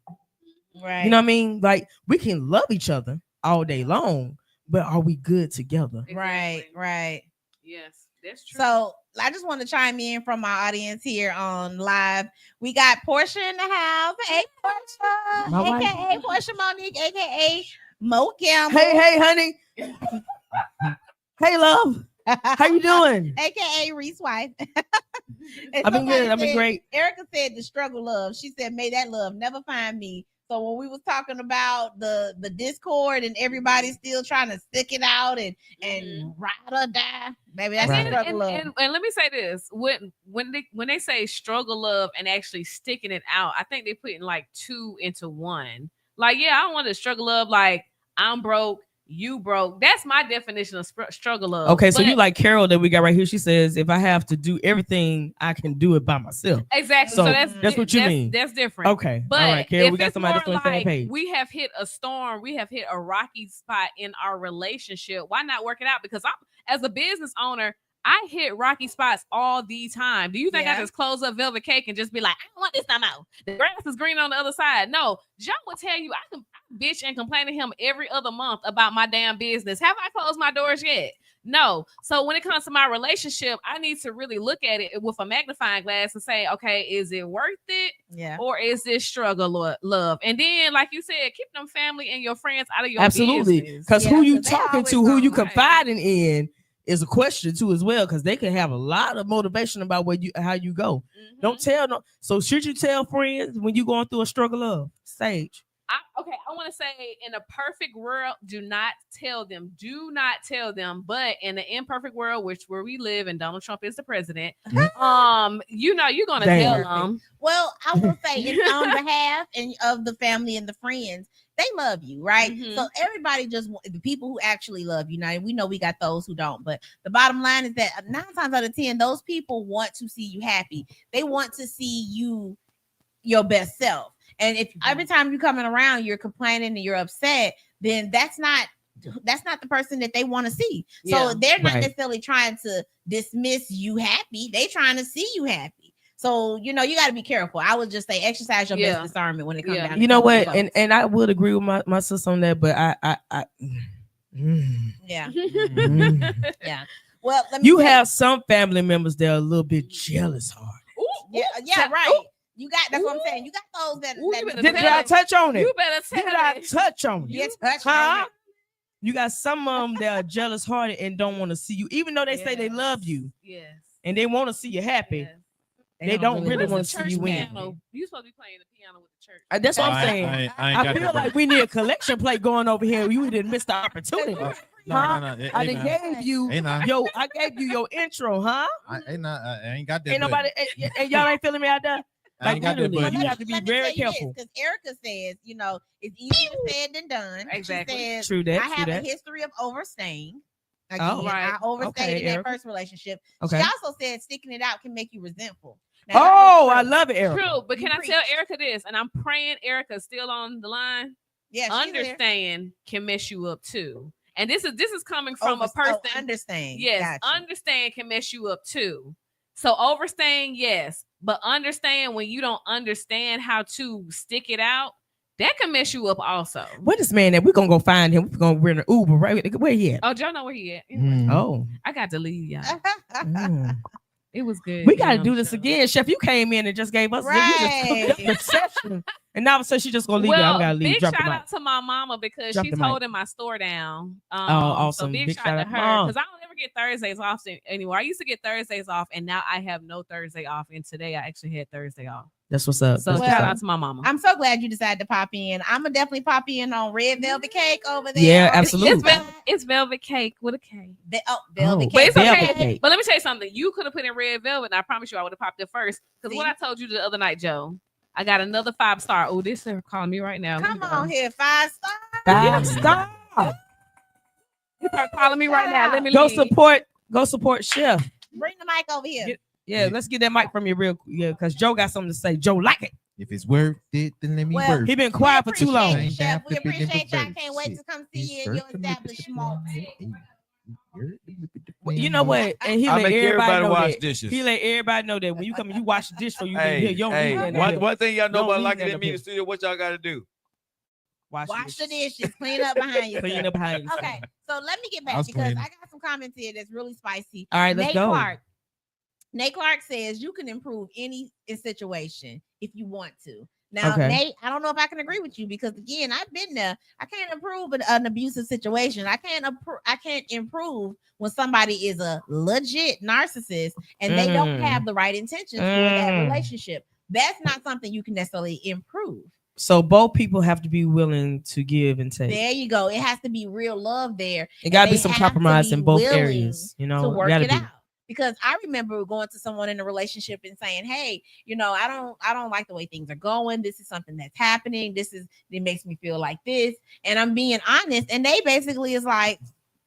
Right. You know what I mean? Like, we can love each other all day long, but are we good together? Exactly. Right. Yes, that's true. So I just want to chime in from our audience here on live. We got Portia in the house. Hey, Portia, aka Portia Monique, aka Mo Campbell. Hey, honey. Hey, love. How you doing? AKA Reese's wife. I've been good. I've been great. Erica said the struggle love. She said, may that love never find me. So when we was talking about the discord and everybody still trying to stick it out and ride or die, maybe that's struggle love. And let me say this: when they say struggle love and actually sticking it out, I think they putting like two into one. Like, yeah, I don't want to struggle love. Like, I'm broke. You broke. That's my definition of struggle love. Okay, so you like Carol that we got right here. She says, if I have to do everything, I can do it by myself. Exactly. So that's what you mean. That's different. Okay. But all right, Carol, we got somebody that's on the same like page. We have hit a storm. We have hit a rocky spot in our relationship. Why not work it out? Because as a business owner, I hit rocky spots all the time. Do you think I just close up Velvet Cake and just be like, I don't want this no more? The grass is green on the other side. No, Joe will tell you I can bitch and complain to him every other month about my damn business. Have I closed my doors yet? No. So when it comes to my relationship, I need to really look at it with a magnifying glass and say, okay, is it worth it? Yeah. Or is this struggle love? And then, like you said, keep them family and your friends out of your Absolutely. business. Because who you talking to, who you confiding in is a question too as well, because they can have a lot of motivation about how you go. Mm-hmm. Don't tell no. So should you tell friends when you're going through a struggle of Sage? I want to say in a perfect world, do not tell them. Do not tell them. But in an imperfect world, where we live and Donald Trump is the president, you're gonna tell them. Well, I will say it's on behalf of the family and the friends. They love you, right? Mm-hmm. So everybody the people who actually love you. Now we know we got those who don't, but the bottom line is that 9 times out of 10, those people want to see you happy. They want to see you your best self. And if every time you're coming around, you're complaining and you're upset, then that's not the person that they want to see. So they're not necessarily trying to dismiss you happy. They trying to see you happy. So, you got to be careful. I would just say exercise your best discernment when it comes down to you know what? And I would agree with my sister on that, but yeah. Well, you have some family members that are a little bit jealous hard. Right. You got that's what I'm saying. You got those that did I touch on it? You better touch on it. Yes, touch on it. You got some of them that are jealous hearted and don't want to see you, even though they say they love you. Yes. And they want to see you happy. Yes. They don't really want to see you win. You supposed to be playing the piano with the church. That's what I'm saying. I feel like we need a collection plate going over here. You didn't miss the opportunity. No. I gave you I gave you your intro, huh? I ain't got that. Ain't nobody and y'all ain't feeling me out there. Like literally, you have to be very careful. Because Erica says, it's easier said than done. Exactly. She says, True that. I have a history of overstaying. Again, right. I overstayed in that first relationship. Okay. She also said sticking it out can make you resentful. Now, I love it, Erica. True, but can I tell Erica this? And I'm praying Erica's still on the line. Yeah, understand can mess you up too. And this is coming from a person. Understand. Yes, gotcha. Understand can mess you up too. So overstaying, yes, but understand when you don't understand how to stick it out, that can mess you up also. Where this man at? We're gonna go find him. We're gonna rent an Uber, right? Where he at? Oh, y'all know where he at. Oh, I got to leave, y'all. It was good. We got to do this again, Chef. You came in and just gave us the session, and now so she just gonna leave. I gotta leave. Big shout out to my mama because she's holding my store down. Awesome! So big shout out to her because I don't ever get Thursdays off anymore. I used to get Thursdays off, and now I have no Thursday off. And today I actually had Thursday off. That's what's up. So shout out to my mama. I'm so glad you decided to pop in. I'm gonna definitely pop in on Red Velvet Cake over there. Yeah, absolutely. It's velvet cake with a K. Velvet cake. But it's okay. But let me tell you something. You could have put in red velvet, and I promise you I would have popped it first. Because what I told you the other night, Joe, I got another 5-star. Oh, this is calling me right now. Come on here, 5-star. 5-star. You start calling me right now. Let me go leave. support Chef. Bring the mic over here. Let's get that mic from you real quick. Yeah, because Joe got something to say. Joe like it. If it's worth it, then let me work. He been quiet for too long. Chef, we appreciate you. I can't wait to come see you in your establishment. You know what? And he let everybody know wash that. dishes. He let everybody know that when you come, you wash the dish for you. One thing y'all know about locking in me in the studio, what y'all got to do? Wash the dishes, clean up behind you. Okay, so let me get back because I got some comments here that's really spicy. All right, let's go. Nate Clark says you can improve any situation if you want to. Now, Nate, I don't know if I can agree with you because again, I've been there. I can't improve an abusive situation. I can't improve when somebody is a legit narcissist and they don't have the right intentions for that relationship. That's not something you can necessarily improve. So both people have to be willing to give and take. There you go. It has to be real love there. It got to be some compromise in both areas. You know, to work it out. Because I remember going to someone in a relationship and saying, "Hey, I don't like the way things are going. This is something that's happening. It makes me feel like this." And I'm being honest. And they basically is like,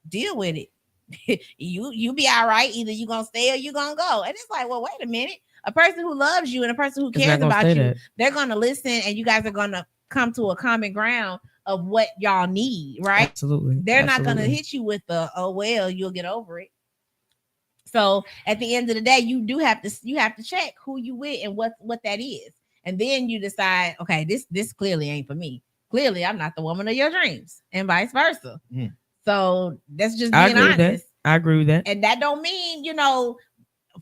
"Deal with it. you be all right. Either you gonna stay or you gonna go." And it's like, well, wait a minute. A person who loves you and a person who cares about you, they're gonna listen, and you guys are gonna come to a common ground of what y'all need, right? Absolutely. They're not gonna hit you with the "oh well, you'll get over it." So at the end of the day, you have to check who you with and what that is. And then you decide, okay, this clearly ain't for me. Clearly, I'm not the woman of your dreams, and vice versa. So that's just being honest. I agree with that. And that don't mean,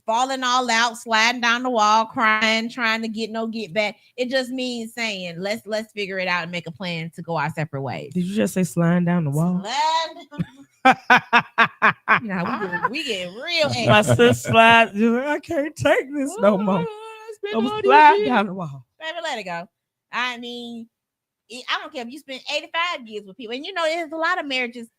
falling all out, sliding down the wall, crying, trying to get back. It just means saying, let's figure it out and make a plan to go our separate ways. Did you just say sliding down the wall? We get real angry. My sister slides. I can't take this no more. I'm sliding down the wall. Baby, let it go. I mean, I don't care if you spend 85 years with people. And there's a lot of marriages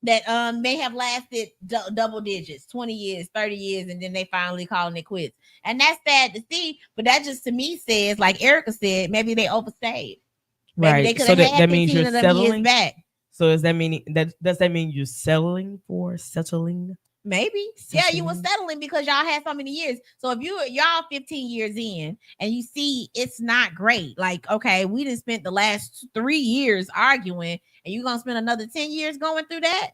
that may have lasted double digits, 20 years, 30 years, and then they finally calling it quits. And that's sad to see. But that just to me says, like Erica said, maybe they overstayed. Maybe they could have had that means you're settling back. So does that mean you're settling? Maybe. Yeah, you were settling because y'all had so many years. So if y'all 15 years in and you see it's not great, like, okay, we done spent the last 3 years arguing and you're gonna spend another 10 years going through that.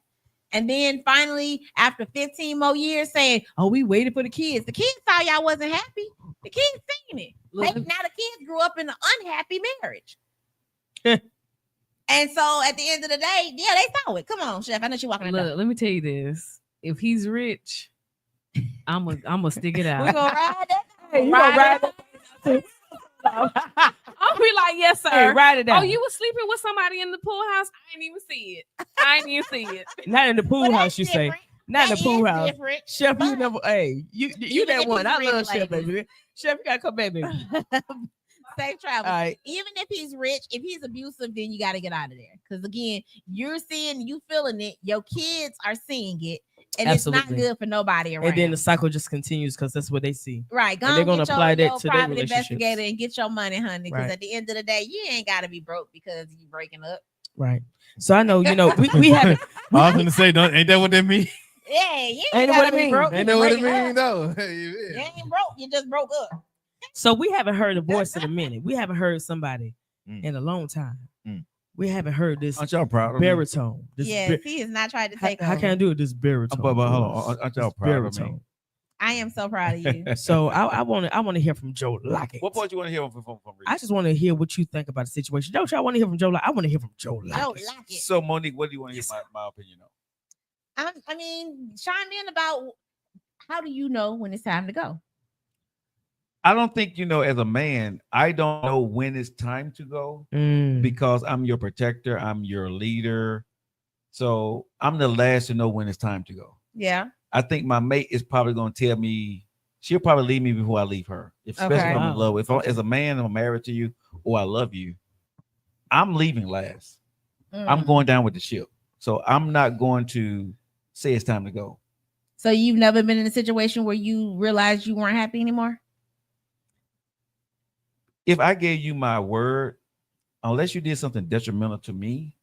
And then finally, after 15 more years saying, "Oh, we waited for the kids." The kids saw y'all wasn't happy. The kids seen it. Now the kids grew up in an unhappy marriage. And so at the end of the day, yeah, they saw it. Come on, Chef. I know you're walking. Look, let me tell you this. If he's rich, I'm gonna stick it out. We're gonna ride that. Hey, you gonna ride that? I'll be like, "Yes, sir." Hey, ride it out. Oh, you was sleeping with somebody in the pool house? I didn't even see it. Not in the pool house, you say. Not in the pool house. Different. Chef, you never. Hey, you that one. I love Chef, baby. Chef, you gotta come back, baby. Safe travel. Right. Even if he's rich, if he's abusive, then you got to get out of there. Because again, you're seeing, you feeling it. Your kids are seeing it, and Absolutely. It's not good for nobody around. And then the cycle just continues because that's what they see. Right. And they're gonna apply that to their private relationships. investigator and get your money, honey. Because Right. at the end of the day, you ain't got to be broke because you breaking up. Right. So I know, we have. I was gonna say, ain't that what that means? Yeah, you Ain't gotta what it be mean. broke. Ain't You that what it breaking means, up. though? You ain't broke. You just broke up. So we haven't heard a voice in a minute. We haven't heard somebody in a long time. We haven't heard this. Aren't y'all proud of me? Baritone? Yes, he has not tried to take How over. can I do it? This baritone. But hold on. Aren't y'all proud of me? I am so proud of you. So I want to hear from Joe Lockett. What part you want to hear from I just want to hear what you think about the situation. Don't y'all want to hear from Joe Lockett? I want to hear from Joe Lockett. So Monique, what do you want to hear my opinion on? I mean, chime in about how do you know when it's time to go? I don't think, as a man, I don't know when it's time to go because I'm your protector, I'm your leader. So I'm the last to know when it's time to go. Yeah. I think my mate is probably going to tell me, she'll probably leave me before I leave her. Especially if I'm in love with, as a man, I'm married to you or I love you, I'm leaving last. I'm going down with the ship. So I'm not going to say it's time to go. So you've never been in a situation where you realized you weren't happy anymore? If I gave you my word, unless you did something detrimental to me,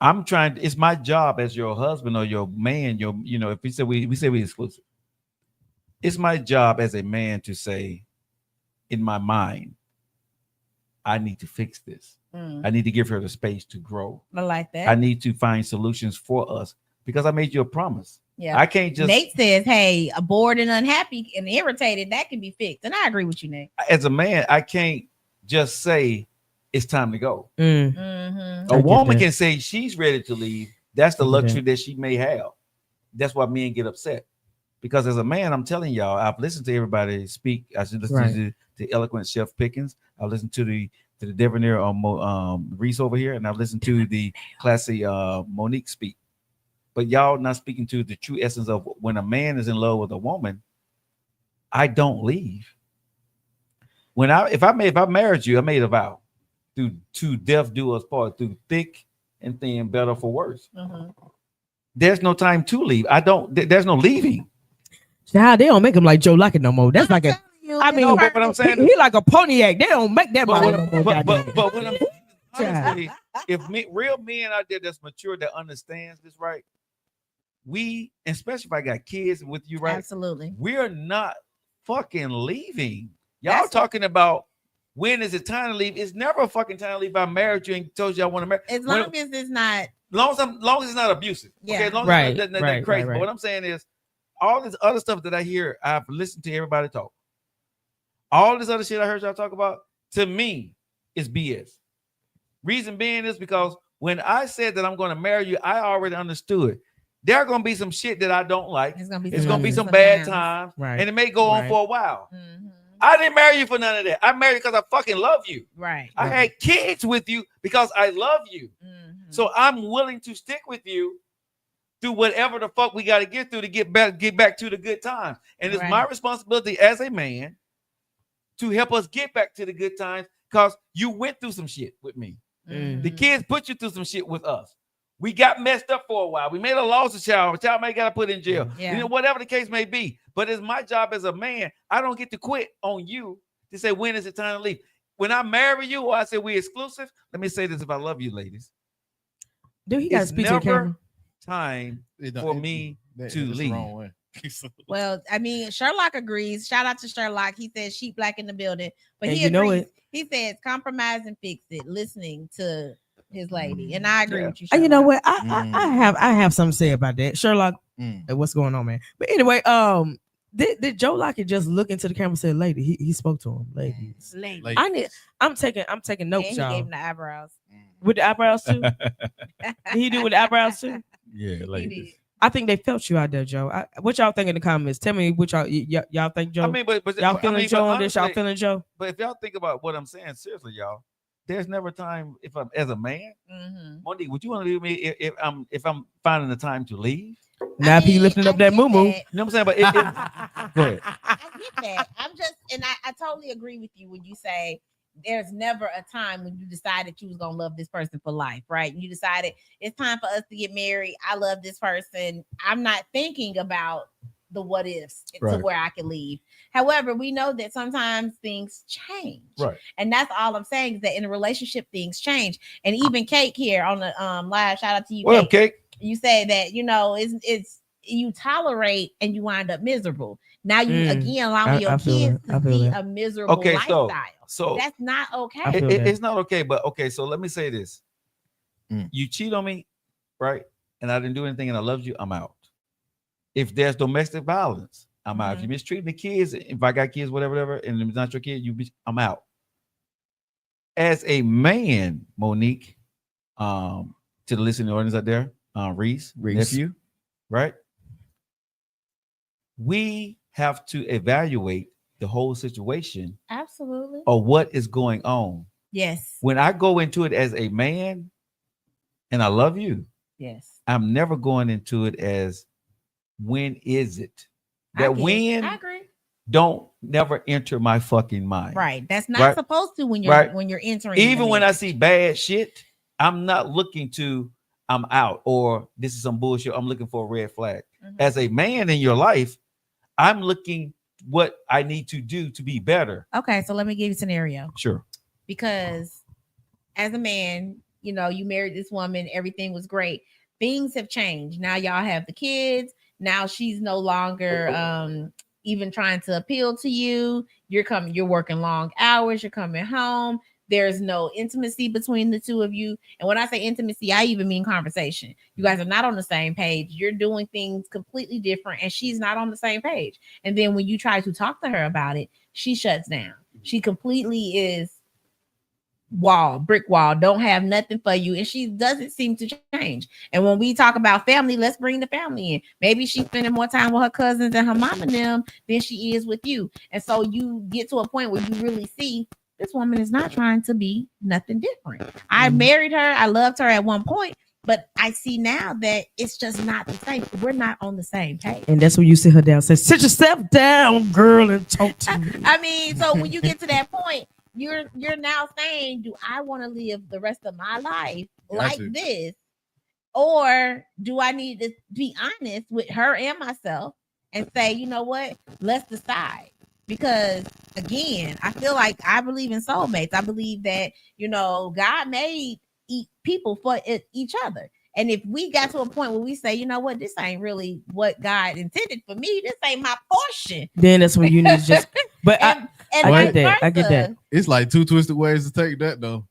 it's my job as your husband or your man, if we say we exclusive, it's my job as a man to say, in my mind, I need to fix this. I need to give her the space to grow. I like that. I need to find solutions for us because I made you a promise. Yeah. I can't just. Nate says, hey, bored and unhappy and irritated, that can be fixed. And I agree with you, Nate. As a man, I can't just say it's time to go. Mm-hmm. A woman can say she's ready to leave. That's the luxury that she may have. That's why men get upset. Because as a man, I'm telling y'all, I've listened to everybody speak. I should listen to the eloquent Chef Pickens. I've listened to the debonair Reese over here, and I've listened to the classy Monique speak. But y'all not speaking to the true essence of when a man is in love with a woman, I don't leave. If I married you, I made a vow to death do us part, through thick and thin, better for worse. There's no time to leave. There's no leaving. How they don't make him like Joe Lockett no more. That's like what I'm saying, he like a Pontiac. They don't make that. But what I'm saying, if real men out there that's mature, that understands this, right? We, especially if I got kids with you, right? Absolutely. We're not fucking leaving. Y'all talking about when is it time to leave? It's never a fucking time to leave. I married you and told you I want to marry. As long as it's not. Long as it's not abusive. Yeah. Okay. As long as it's not crazy. But what I'm saying is, all this other stuff that I hear, I've listened to everybody talk. All this other shit I heard y'all talk about, to me, is BS. Reason being is because when I said that I'm going to marry you, I already understood. There are going to be some shit that I don't like. It's going to be some bad times. Right. And it may go on for a while. I didn't marry you for none of that. I married you because I fucking love you. Right. I had kids with you because I love you. So I'm willing to stick with you through whatever the fuck we got to get through to get back to the good times. And it's my responsibility as a man to help us get back to the good times because you went through some shit with me. The kids put you through some shit with us. We got messed up for a while. We made a loss of child. A child may got to put in jail. Whatever the case may be. But it's my job as a man. I don't get to quit on you to say, when is it time to leave? When I marry you or I say we exclusive, let me say this if I love you, ladies. Dude, he got to speak to the camera. Time for me to leave. Well, I mean, Sherlock agrees. Shout out to Sherlock. He says sheep black in the building. But and he agrees. He says compromise and fix it, listening to his lady. And I agree with you, Sherlock. You know what? I have something to say about that. Sherlock, what's going on, man? But anyway, did Joe Lockett just look into the camera and say, lady? He spoke to him, ladies. I'm taking notes, and y'all. He gave him the eyebrows. With the eyebrows too? Did he do with the eyebrows too? Yeah, ladies. I think they felt you out there, Joe. What y'all think in the comments? Tell me what y'all think, Joe. I mean, but y'all feeling Joe on this? Y'all feeling Joe? But if y'all think about what I'm saying, seriously, y'all, there's never time if I'm as a man. Monique, would you want to leave me if I'm finding the time to leave? Now if he lifting up that moo. You know what I'm saying? But go ahead. I get that. I totally agree with you when you say there's never a time when you decided you was gonna love this person for life, right? You decided it's time for us to get married. I love this person. I'm not thinking about the what ifs to where I can leave. However, we know that sometimes things change. Right. And that's all I'm saying is that in a relationship, things change. And even Cake here on the live, shout out to you. What up, Cake? You say that, it's you tolerate and you wind up miserable. Now you again allowing your kids to see a miserable lifestyle. So that's not okay. It's not okay, but okay. So let me say this: you cheat on me, right? And I didn't do anything, and I loved you. I'm out. If there's domestic violence, I'm out. If you mistreat the kids, if I got kids, whatever, and it's not your kid, I'm out. As a man, Monique, to the listening audience out there, Reese, nephew, right? we have to evaluate the whole situation Absolutely. or what is going on. Yes. When I go into it as a man and I love you, Yes. I'm never going into it as when is it? That I agree. don't never enter my fucking mind. Right. That's not supposed to when you're entering. Even when I see bad shit, I'm not looking to I'm out or this is some bullshit. I'm looking for a red flag. Mm-hmm. As a man in your life, I'm looking what I need to do to be better. Okay, so let me give you a scenario. Sure. Because as a man, you know, you married this woman, everything was great. Things have changed. Now y'all have the kids. Now she's no longer even trying to appeal to you. You're working long hours, you're coming home. There's no intimacy between the two of you. And when I say intimacy, I even mean conversation. You guys are not on the same page. You're doing things completely different, and she's not on the same page. And then when you try to talk to her about it, she shuts down. She completely is brick wall, don't have nothing for you, and she doesn't seem to change. And when we talk about family, let's bring the family in. Maybe she's spending more time with her cousins and her mom and them than she is with you. And so you get to a point where you really see this woman is not trying to be nothing different. I married her, I loved her at one point, but I see now that it's just not the same. We're not on the same page. And that's when you sit her down and say, sit yourself down, girl, and talk to me. I mean, so when you get to that point, you're now saying, do I want to live the rest of my life like this? Or do I need to be honest with her and myself and say, you know what, let's decide? Because again, I feel like I believe in soulmates. I believe that, you know, God made people for each other. And if we got to a point where we say, you know what, this ain't really what God intended for me, this ain't my portion, then that's when you need to just. But I get that. It's like two twisted ways to take that though.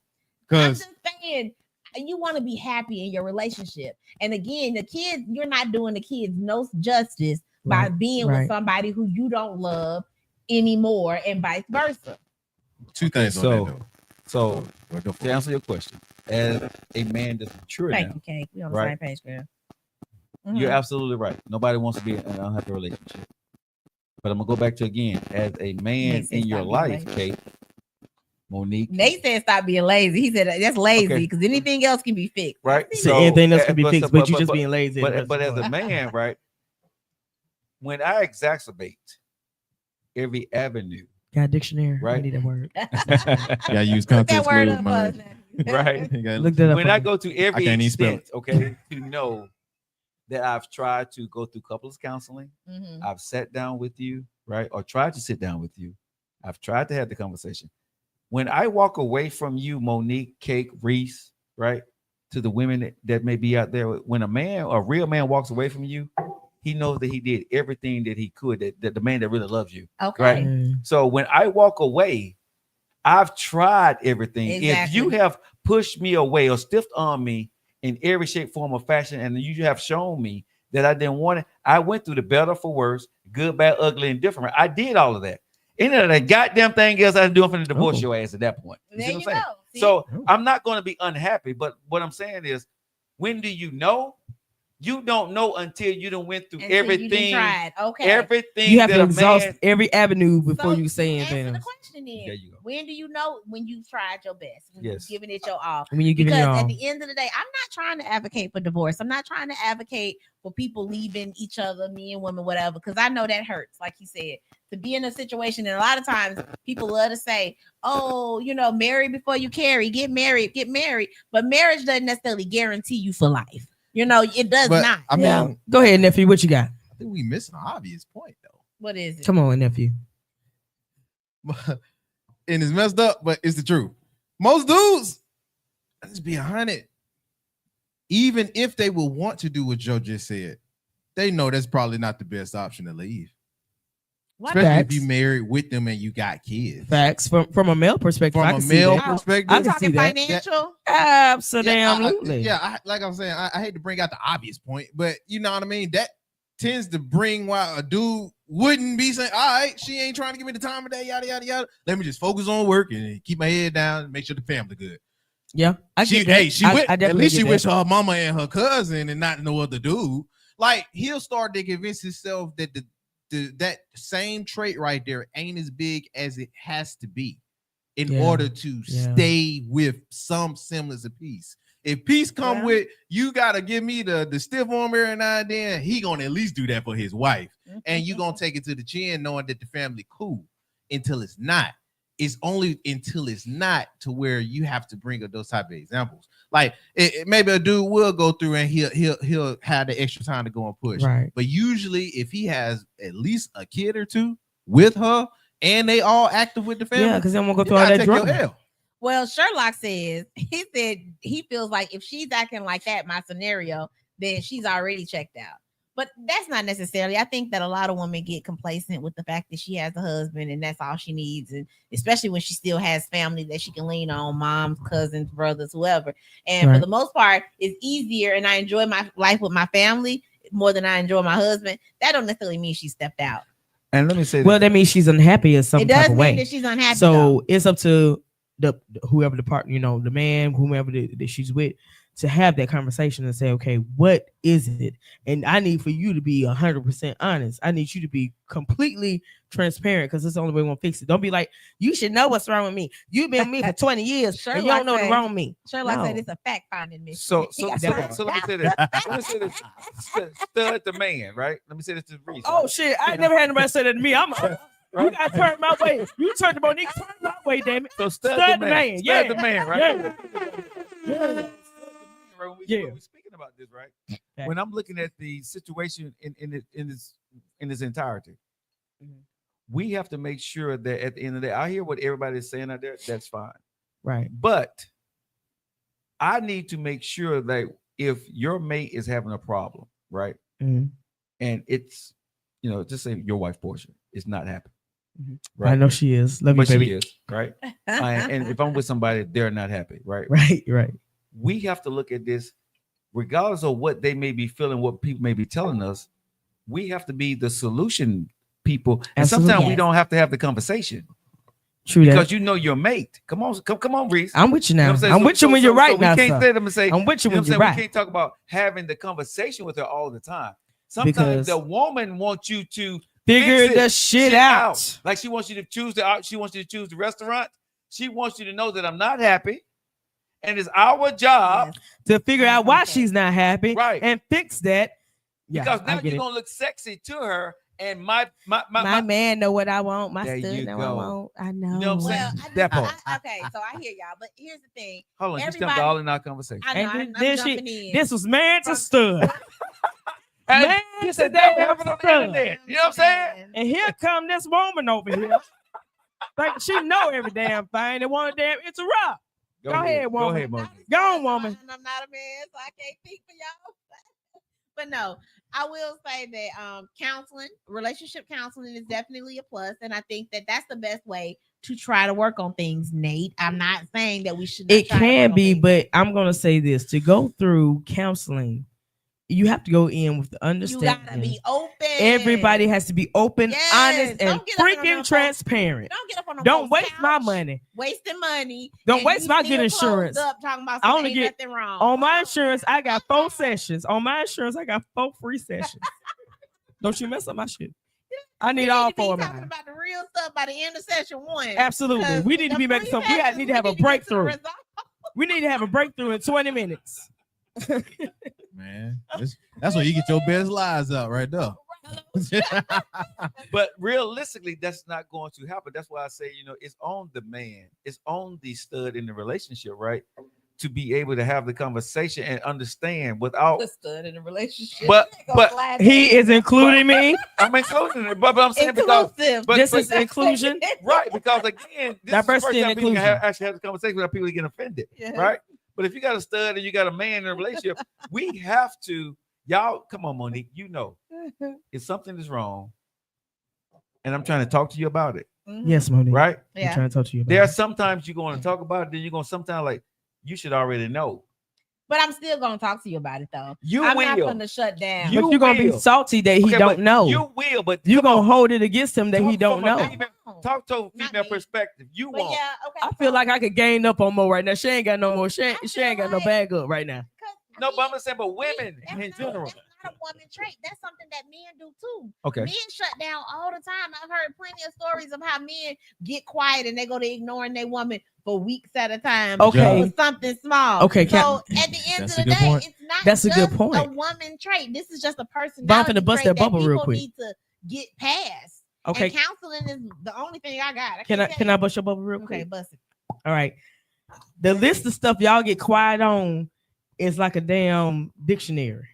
Because I'm just saying, you want to be happy in your relationship. And again, the kids, you're not doing the kids no justice by being with somebody who you don't love anymore, and vice versa. Two things. So to answer your question, as a man that's mature Thank now, you, Kate. We on the same page, girl. Mm-hmm. You're absolutely right. Nobody wants to be in an unhappy relationship. But I'm gonna go back to again, as a man in your life, Kate, Monique. Nate said stop being lazy. He said that's lazy because anything else can be fixed. Right. So anything else can be fixed, but you just being lazy. But as a man, right, when I exacerbate every avenue. Got a dictionary. Right. I need that word. Yeah, use context clues, man. Right. Look that up. When I go to every extent, okay, to know that I've tried to go through couples counseling, I've sat down with you, right, or tried to sit down with you. I've tried to have the conversation. When I walk away from you, Monique, Cake, Reese, right, to the women that may be out there, when a real man walks away from you, he knows that he did everything that he could, that the man that really loves you. Okay. Right. So when I walk away, I've tried everything. Exactly. If you have pushed me away or stiffed on me in every shape, form, or fashion, and you have shown me that I didn't want it, I went through the better for worse, good, bad, ugly, and different. I did all of that. Any of that goddamn thing else I was doing for the divorce your ass at that point. You see what I'm saying? So I'm not going to be unhappy, but what I'm saying is, when do you know? You don't know until you done went through everything. Everything. You have to exhaust every avenue before you say anything. The question is, when do you know when you've tried your best? When you've given it your all. When you give it your all. At the end of the day, I'm not trying to advocate for divorce. I'm not trying to advocate for people leaving each other, men, women, whatever, because I know that hurts. Like you said, to be in a situation, and a lot of times people love to say, "Oh, you know, marry before you carry. Get married. But marriage doesn't necessarily guarantee you for life. You know, it does not. I mean, go ahead, nephew. What you got? I think we missing an obvious point though. What is it? Come on, nephew. And it's messed up, but it's the truth. Most dudes, let's be 100. Even if they will want to do what Joe just said, they know that's probably not the best option to leave. Especially if you married with them and you got kids. Facts from a male perspective. From a male perspective, I'm talking financial. Absolutely. Like I'm saying, I hate to bring out the obvious point, but you know what I mean. That tends to bring why a dude wouldn't be saying, "All right, she ain't trying to give me the time of day, yada yada yada. Let me just focus on work and keep my head down and make sure the family good." Yeah, at least she wish her mama and her cousin and not no other dude. Like he'll start to convince himself that the that same trait right there ain't as big as it has to be in Yeah. order to stay with some semblance of peace. If peace come with you gotta give me the stiff arm every now and then, he gonna at least do that for his wife. And you gonna take it to the chin knowing that the family cool until it's not. It's only until it's not to where you have to bring up those type of examples. Like maybe a dude will go through and he'll have the extra time to go and push. Right. But usually if he has at least a kid or two with her and they all active with the family, Yeah, because then we'll go through all that drama. Well, Sherlock says he feels like if she's acting like that, my scenario, then she's already checked out. But that's not necessarily. I think that a lot of women get complacent with the fact that she has a husband and that's all she needs, and especially when she still has family that she can lean on, moms, cousins, brothers, whoever. And for the most part, it's easier, and I enjoy my life with my family more than I enjoy my husband. That don't necessarily mean she stepped out. And let me say, well, that means she's unhappy in some type of way. It does mean that she's unhappy. So it's up to whoever the partner, the man, whomever that she's with, to have that conversation and say, okay, what is it? And I need for you to be 100% honest. I need you to be completely transparent, because it's the only way we're gonna fix it. Don't be like, you should know what's wrong with me. You've been with me for 20 years and you don't know what's wrong with me. Sherlock said it's a fact finding mission. So let me say this. Stud the man, right? Let me say this to Reese. Oh shit, I never had nobody say that to me. I'm you gotta turn my way. You turn to Monique, turn my way, damn it. So stud the man. Yeah. Stud the man, right? Yeah. We're speaking about this, right? Okay. When I'm looking at the situation in its entirety, we have to make sure that at the end of the day, I hear what everybody is saying out there. That's fine, right? But I need to make sure that if your mate is having a problem, right, and it's just say your wife Portia is not happy. Right? I know she is. Love you, baby. She is, right? And if I'm with somebody, they're not happy, right? Right. We have to look at this, regardless of what they may be feeling, what people may be telling us. We have to be the solution people, and sometimes we don't have to have the conversation. True, because your mate. Come on, Reese. I'm with you now. I'm with you when you're right now. We can't say them and say I'm with you when you're right. We can't talk about having the conversation with her all the time. Sometimes the woman wants you to figure the shit out. Like she wants you to choose the restaurant. She wants you to know that I'm not happy. And it's our job to figure out why she's not happy, right, and fix that. Yeah, because now you're gonna look sexy to her, and my man know what I want. My stud know what I want. I know. You know what I'm saying? That part. Okay, so I hear y'all, but here's the thing. Hold on, you jumped all in our conversation. I know, I'm jumping in. This was man to stud. Man, this is that happened on the internet. You know what I'm saying? And here come this woman over here. Like she know every damn thing. They want to damn interrupt. Go ahead, woman. Go ahead, Monique. Go on, woman. I'm not a man, so I can't speak for y'all. But no, I will say that relationship counseling is definitely a plus. And I think that that's the best way to try to work on things, Nate. I'm not saying that we should not. It can be, but I'm going to say this. To go through counseling, you have to go in with the understanding. You gotta be open. Everybody has to be open, honest, and freaking transparent. Don't get up on Don't waste my money. Wasting money. Don't waste my good insurance. Talking about I only get nothing wrong. On my insurance. I got 4 sessions. On my insurance, I got 4 free sessions. Don't you mess up my shit. I need all 4 of mine. Talking about the real stuff by the end of session 1. Absolutely. We need to be making some. We need to have a breakthrough. We need to have a breakthrough in 20 minutes. Man, that's where you get your best lies out right there. But realistically, that's not going to happen. That's why I say, it's on the man, it's on the stud in the relationship, right? To be able to have the conversation and understand without the stud in the relationship. But he is including me. I'm including it, but I'm saying because this is inclusion, right? Because again, this diversity is the and first time inclusion. Actually have the conversation without people getting offended, right? But if you got a stud and you got a man in a relationship, we have to, y'all, come on, Monique, if something is wrong, and I'm trying to talk to you about it. Yes, Monique. Right? Yeah. I'm trying to talk to you about there it. are sometimes you're going to talk about it, then you're going to sometimes like, you should already know. But I'm still going to talk to you about it, though. I'm not going to shut down. You're going to be salty that he don't know. You will, but you're going to hold it against him that he don't know. Talk to a female perspective. You won't. Yeah, okay. I feel like I could gain up on more right now. She ain't got no more. She ain't got no bag up right now. No, but I'm saying, but women in general. not a woman trait. That's something that men do too. Okay. Men shut down all the time. I've heard plenty of stories of how men get quiet and they go to ignoring their woman for weeks at a time. Okay. For something small. Okay. So at the end of the day, point. it's not That's just a good point. a woman trait. This is just a personality But I'm finna bust trait that bubble real people quick. need to get past. Okay. And counseling is the only thing I got. Can I bust your bubble real quick? Okay, bust it. All right. The list of stuff y'all get quiet on is like a damn dictionary.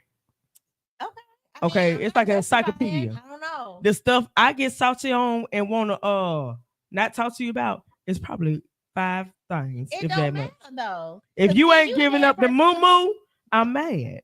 Okay, it's like an encyclopedia. I don't know. The stuff I get salty on and want to not talk to you about is probably 5 things. It if don't that matter much. though. If you ain't giving up the moo, I'm mad.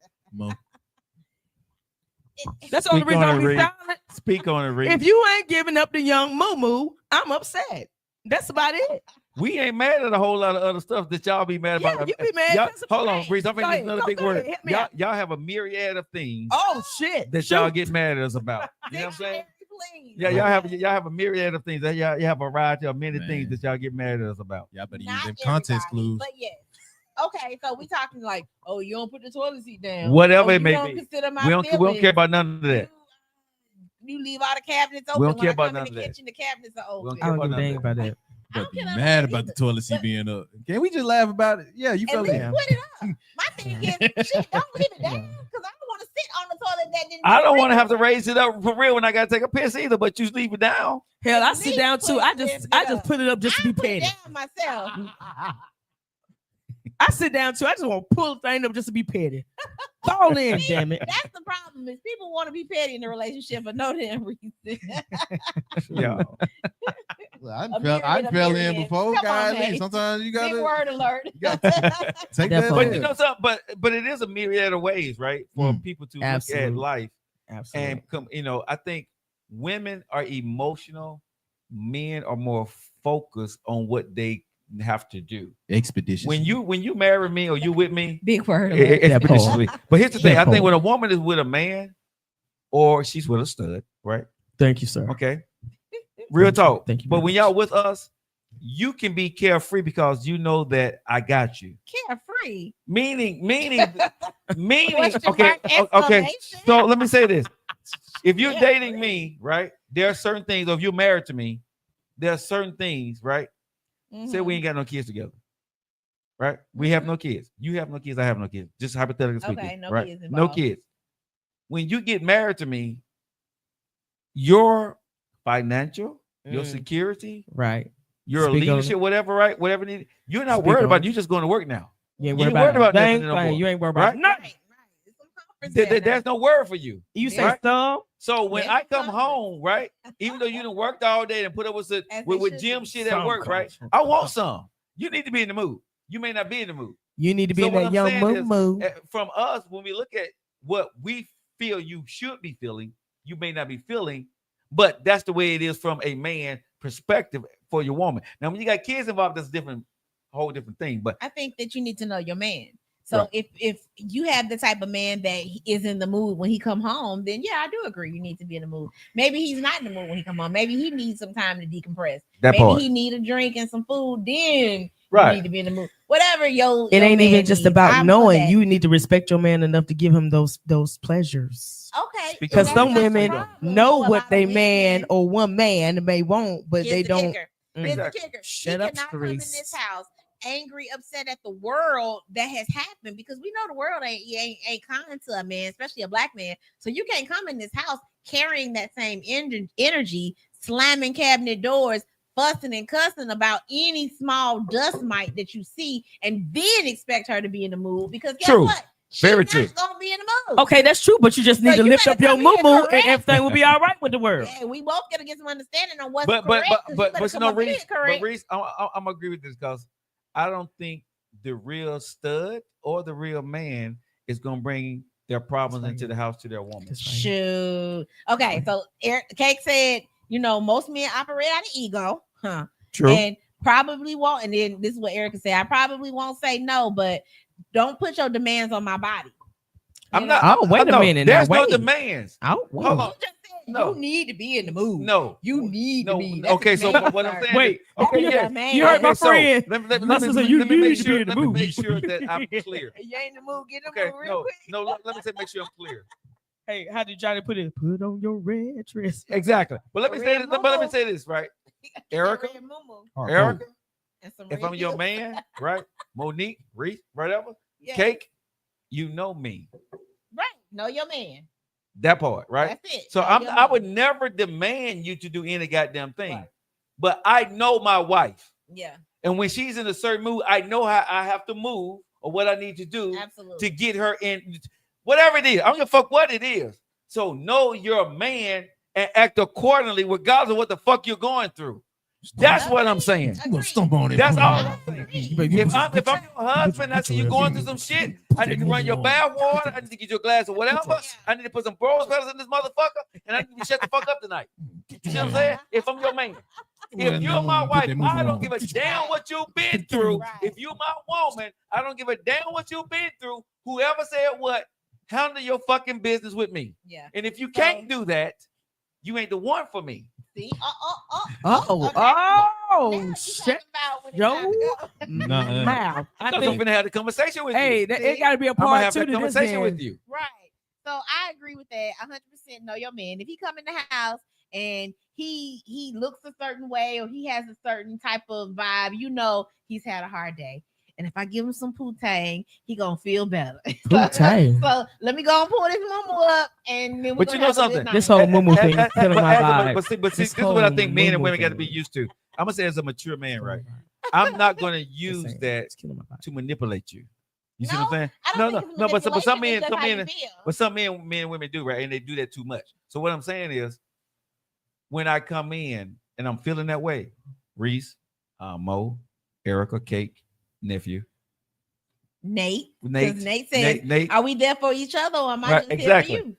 That's the only reason I'm be silent. Speak on it, Reed. If you ain't giving up the young moo, I'm upset. That's about it. We ain't mad at a whole lot of other stuff that y'all be mad about. You be mad. Y'all, That's hold on, right. Reese. I'm Go finna use ahead. another Go big ahead. word. Hit me Y'all, out. y'all have a myriad of things Oh shit that y'all get mad at us about. You know what I'm saying? Yeah, y'all have a myriad of things that y'all have a variety of many things that y'all get mad at us about. Y'all better Not use them context everybody, clues. But yes. Okay, so we talking like, oh, you don't put the toilet seat down. Whatever Oh, it you may don't be. consider my We don't care about none of that. You leave all the cabinets open. We don't care when I about come none in of the that. kitchen, the cabinets are open. I don't give a dang about that. But be mad about the toilet seat being up. Can we just laugh about it? Yeah, you feel At least it. put it up. My thing is, shit, don't leave it down because I don't want to sit on the toilet that didn't. I don't want to have to raise it up for real when I gotta take a piss either. But you leave it down. Hell, I sit down too. I just put it up just to be petty. Down myself. I sit down too. I just want to pull the thing up just to be petty. Fall in, damn it. That's the problem is people want to be petty in a relationship for no damn reason. Yeah. I fell in before, guys. Sometimes you gotta. Big word alert. You gotta take that. But you know something. But it is a myriad of ways, right, for people to look at life. Absolutely. And come, I think women are emotional. Men are more focused on what they have to do. Expeditious. When you marry me or you with me, big word. Expeditiously. But here's the thing. I think when a woman is with a man, or she's with a stud, right? Thank you, sir. Okay. Real talk. Thank you. But when y'all with us, you can be carefree because you know that I got you. Carefree. Meaning. Okay. So let me say this: if you're dating me, right, there are certain things. Or if you're married to me, there are certain things, right. Say we ain't got no kids together, right? We have no kids. You have no kids. I have no kids. Just hypothetically speaking, Okay, no right? kids No involved. kids. When you get married to me, your financial, your security, right, your leadership, whatever, right? Whatever needed. You're not worried about. You just going to work now. You ain't You worried ain't worried about dang nothing no thing. more, You ain't worried about right? nothing. There's no word for you. You say right? so. So when I come home, right, even though you done worked all day and put up with Jim shit at work, right? I want some. You need to be in the mood. You may not be in the mood. You need to be in that young mood. From us, when we look at what we feel you should be feeling, you may not be feeling, but that's the way it is from a man perspective for your woman. Now, when you got kids involved, that's a whole different thing. But I think that you need to know your man. So right. if you have the type of man that is in the mood when he come home, then yeah, I do agree. You need to be in the mood. Maybe he's not in the mood when he come home. Maybe he needs some time to decompress. Maybe he need a drink and some food. Then you need to be in the mood. Whatever it ain't even just about knowing. You need to respect your man enough to give him those pleasures. Okay. Because some women know what they man or one man may want, but they don't. Here's the kicker. Shut he up, cannot come in this house angry, upset at the world that has happened, because we know the world ain't kind to a man, especially a black man. So you can't come in this house carrying that same energy, slamming cabinet doors, fussing and cussing about any small dust mite that you see, and then expect her to be in the mood, because guess what? Very true. Gonna be in the mood. Okay, that's true, but you just need to lift up your moo and everything will be all right with the world. Yeah, we both gotta get some understanding on what's but correct. you know, Reese, I'm gonna agree with this, because I don't think the real stud or the real man is gonna bring their problems into the house to their woman. Shoot. Okay, so Cake said, most men operate out of ego, huh? True. And probably won't. And then this is what Erica said. I probably won't say no, but don't put your demands on my body. I'm not. Oh, wait a minute. There's no demands. Oh, hold on. You need to be in the mood. No, you need to be. Okay, so what I'm saying. Wait. Okay, yeah. You heard my friend. Let me make sure that I'm clear. You ain't in the mood. Get in the Okay, mood real quick. no. Let me make sure I'm clear. Hey, how did Johnny put it? Put on your red dress. Exactly. But let me say this. But let me say this, right? Erica, Erica, if I'm your man, right? Monique, Reese, whatever, Cake, you know me. Right. Know your man. That part, right? That's it. So I would never demand you to do any goddamn thing. Right. But I know my wife. Yeah. And when she's in a certain mood, I know how I have to move or what I need to do to get her in, whatever it is. I don't give a fuck what it is. So know you're a man and act accordingly regardless of what the fuck you're going through. That's what I'm saying. You gonna stump on it. That's all I'm saying. If I'm your husband, I see you going through some shit, I need to run your bath water, I need to get you a glass of whatever, I need to put some rose petals in this motherfucker, and I need to shut the fuck up tonight. You know what I'm saying? If I'm your man. If you're my wife, I don't give a damn what you've been through. If you're my woman, I don't give a damn what you've been through. Whoever said what, handle your fucking business with me. Yeah. And if you can't do that, you ain't the one for me. See? Shit. Joe. Wow. I think I'm gonna have the conversation with you. Hey, it gotta be a part two to this conversation with you. Right. So I agree with that. 100% know your man. If he come in the house and he looks a certain way or he has a certain type of vibe, you know he's had a hard day. And if I give him some Poo-Tang, he gonna feel better. Poo-Tang. So let me go and pull this mumu up, and then but you know something, this whole mumu thing is killing my vibe. But see, this is what I think men and women got to be used to. I'm gonna say as a mature man, right? I'm not gonna use that to manipulate you. You see what I'm saying? No. But some men, and women do, right? And they do that too much. So what I'm saying is, when I come in and I'm feeling that way, Reese, Mo, Erica, Cake, nephew, Nate says, Nate, are we there for each other or am I just here for you?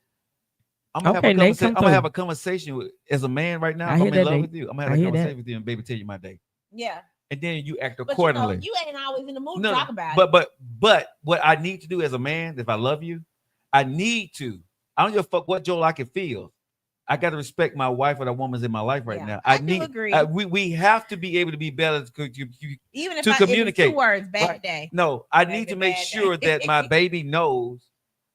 I'm gonna have a conversation as a man right now. I'm in love with you. I'm gonna have a conversation with you and baby tell you my day. Yeah. And then you act accordingly. You ain't always in the mood to talk about it. But what I need to do as a man, if I love you, I don't give a fuck what Joe like it feels. I got to respect my wife or the woman's in my life right now. I need. We have to be able to be better even if to communicate. 2 words, bad day. No, I need to make sure that my baby knows,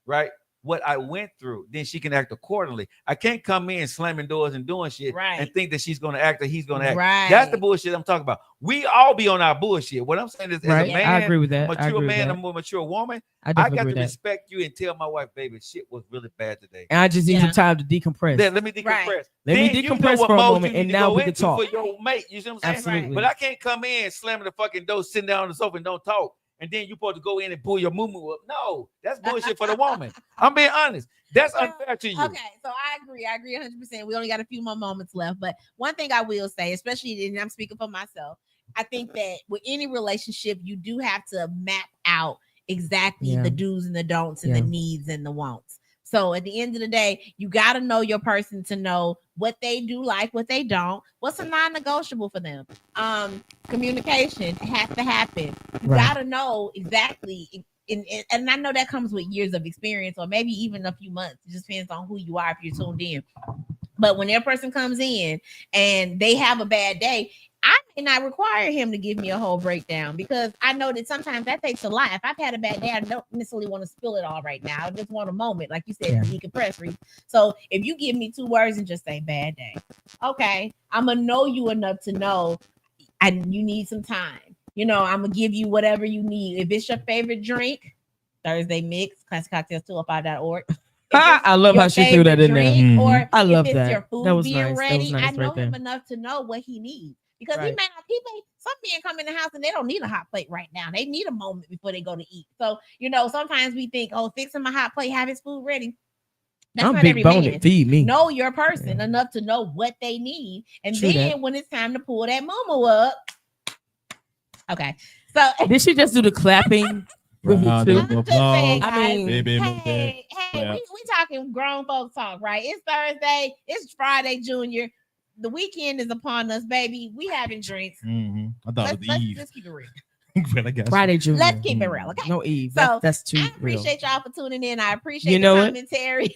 right, what I went through. Then she can act accordingly. I can't come in slamming doors and doing shit and think that she's going to act or he's going to act. Right. That's the bullshit I'm talking about. We all be on our bullshit. What I'm saying is, as a man, I agree with that. Mature man, a more mature woman, I got to respect you and tell my wife, baby, shit was really bad today. And I just need some time to decompress. Let me decompress. Right. Let me decompress for a moment, and now we can talk. For your mate, you see what I'm saying? Absolutely. But I can't come in slamming the fucking door, sitting down on the sofa and don't talk. And then you're supposed to go in and pull your moo up. No, that's bullshit for the woman. I'm being honest. That's unfair to you. Okay, so I agree 100%. We only got a few more moments left. But one thing I will say, especially, and I'm speaking for myself, I think that with any relationship, you do have to map out exactly the do's and the don'ts and the needs and the wants. So at the end of the day, you got to know your person to know what they do like, what they don't, what's a non-negotiable for them. Communication has to happen. You got to know exactly. And I know that comes with years of experience or maybe even a few months. It just depends on who you are if you're tuned in. But when that person comes in and they have a bad day, I may not require him to give me a whole breakdown because I know that sometimes that takes a lot. If I've had a bad day, I don't necessarily want to spill it all right now. I just want a moment, like you said, to decompress. So if you give me 2 words and just say bad day, okay, I'm gonna know you enough to know you need some time. You know, I'm gonna give you whatever you need. If it's your favorite drink, Thursday Mix, classiccocktails205.org. I love how she threw that in there. Or I love if it's that. your food that was being nice. ready, Nice I know right him there. enough to know what he needs. Because he may not, some men come in the house and they don't need a hot plate right now. They need a moment before they go to eat. So, you know, sometimes we think, fix him a hot plate, have his food ready. That's I'm not big every boned. man. Feed me. Know your person enough to know what they need. And True then that. when it's time to pull that moo up. Okay. So did she just do the clapping? With I'm just saying, I mean, hey, we talking grown folks talk, right? It's Thursday, it's Friday, Junior. The weekend is upon us, baby. We having drinks. I thought it was Eve. Let's keep it real. But I guess Friday, Junior. Let's keep it real, okay? No Eve. So that's too I appreciate real. y'all for tuning in. I appreciate the commentary.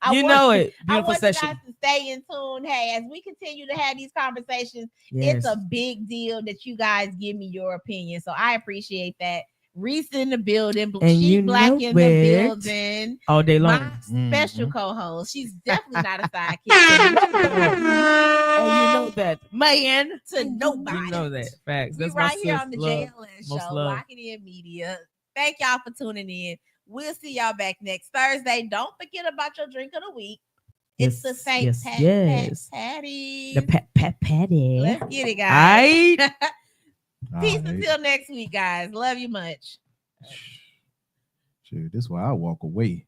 I want Beautiful session. you guys to stay in tune. Hey, as we continue to have these conversations, it's a big deal that you guys give me your opinion. So I appreciate that. Reese in the building. And you Sheep Black know in the it. building. All day long. My special co-host. She's definitely not a sidekick. And you know that, man. To nobody. You know that. Facts. We That's right my here sis. on the Love. JLS Most show, love. Lock It In Media. Thank y'all for tuning in. We'll see y'all back next Thursday. Don't forget about your drink of the week. It's the St. Patty. The Pat Patty. Let's get it, guys. All Peace until next week, guys. Love you much. Shit, this is why I walk away.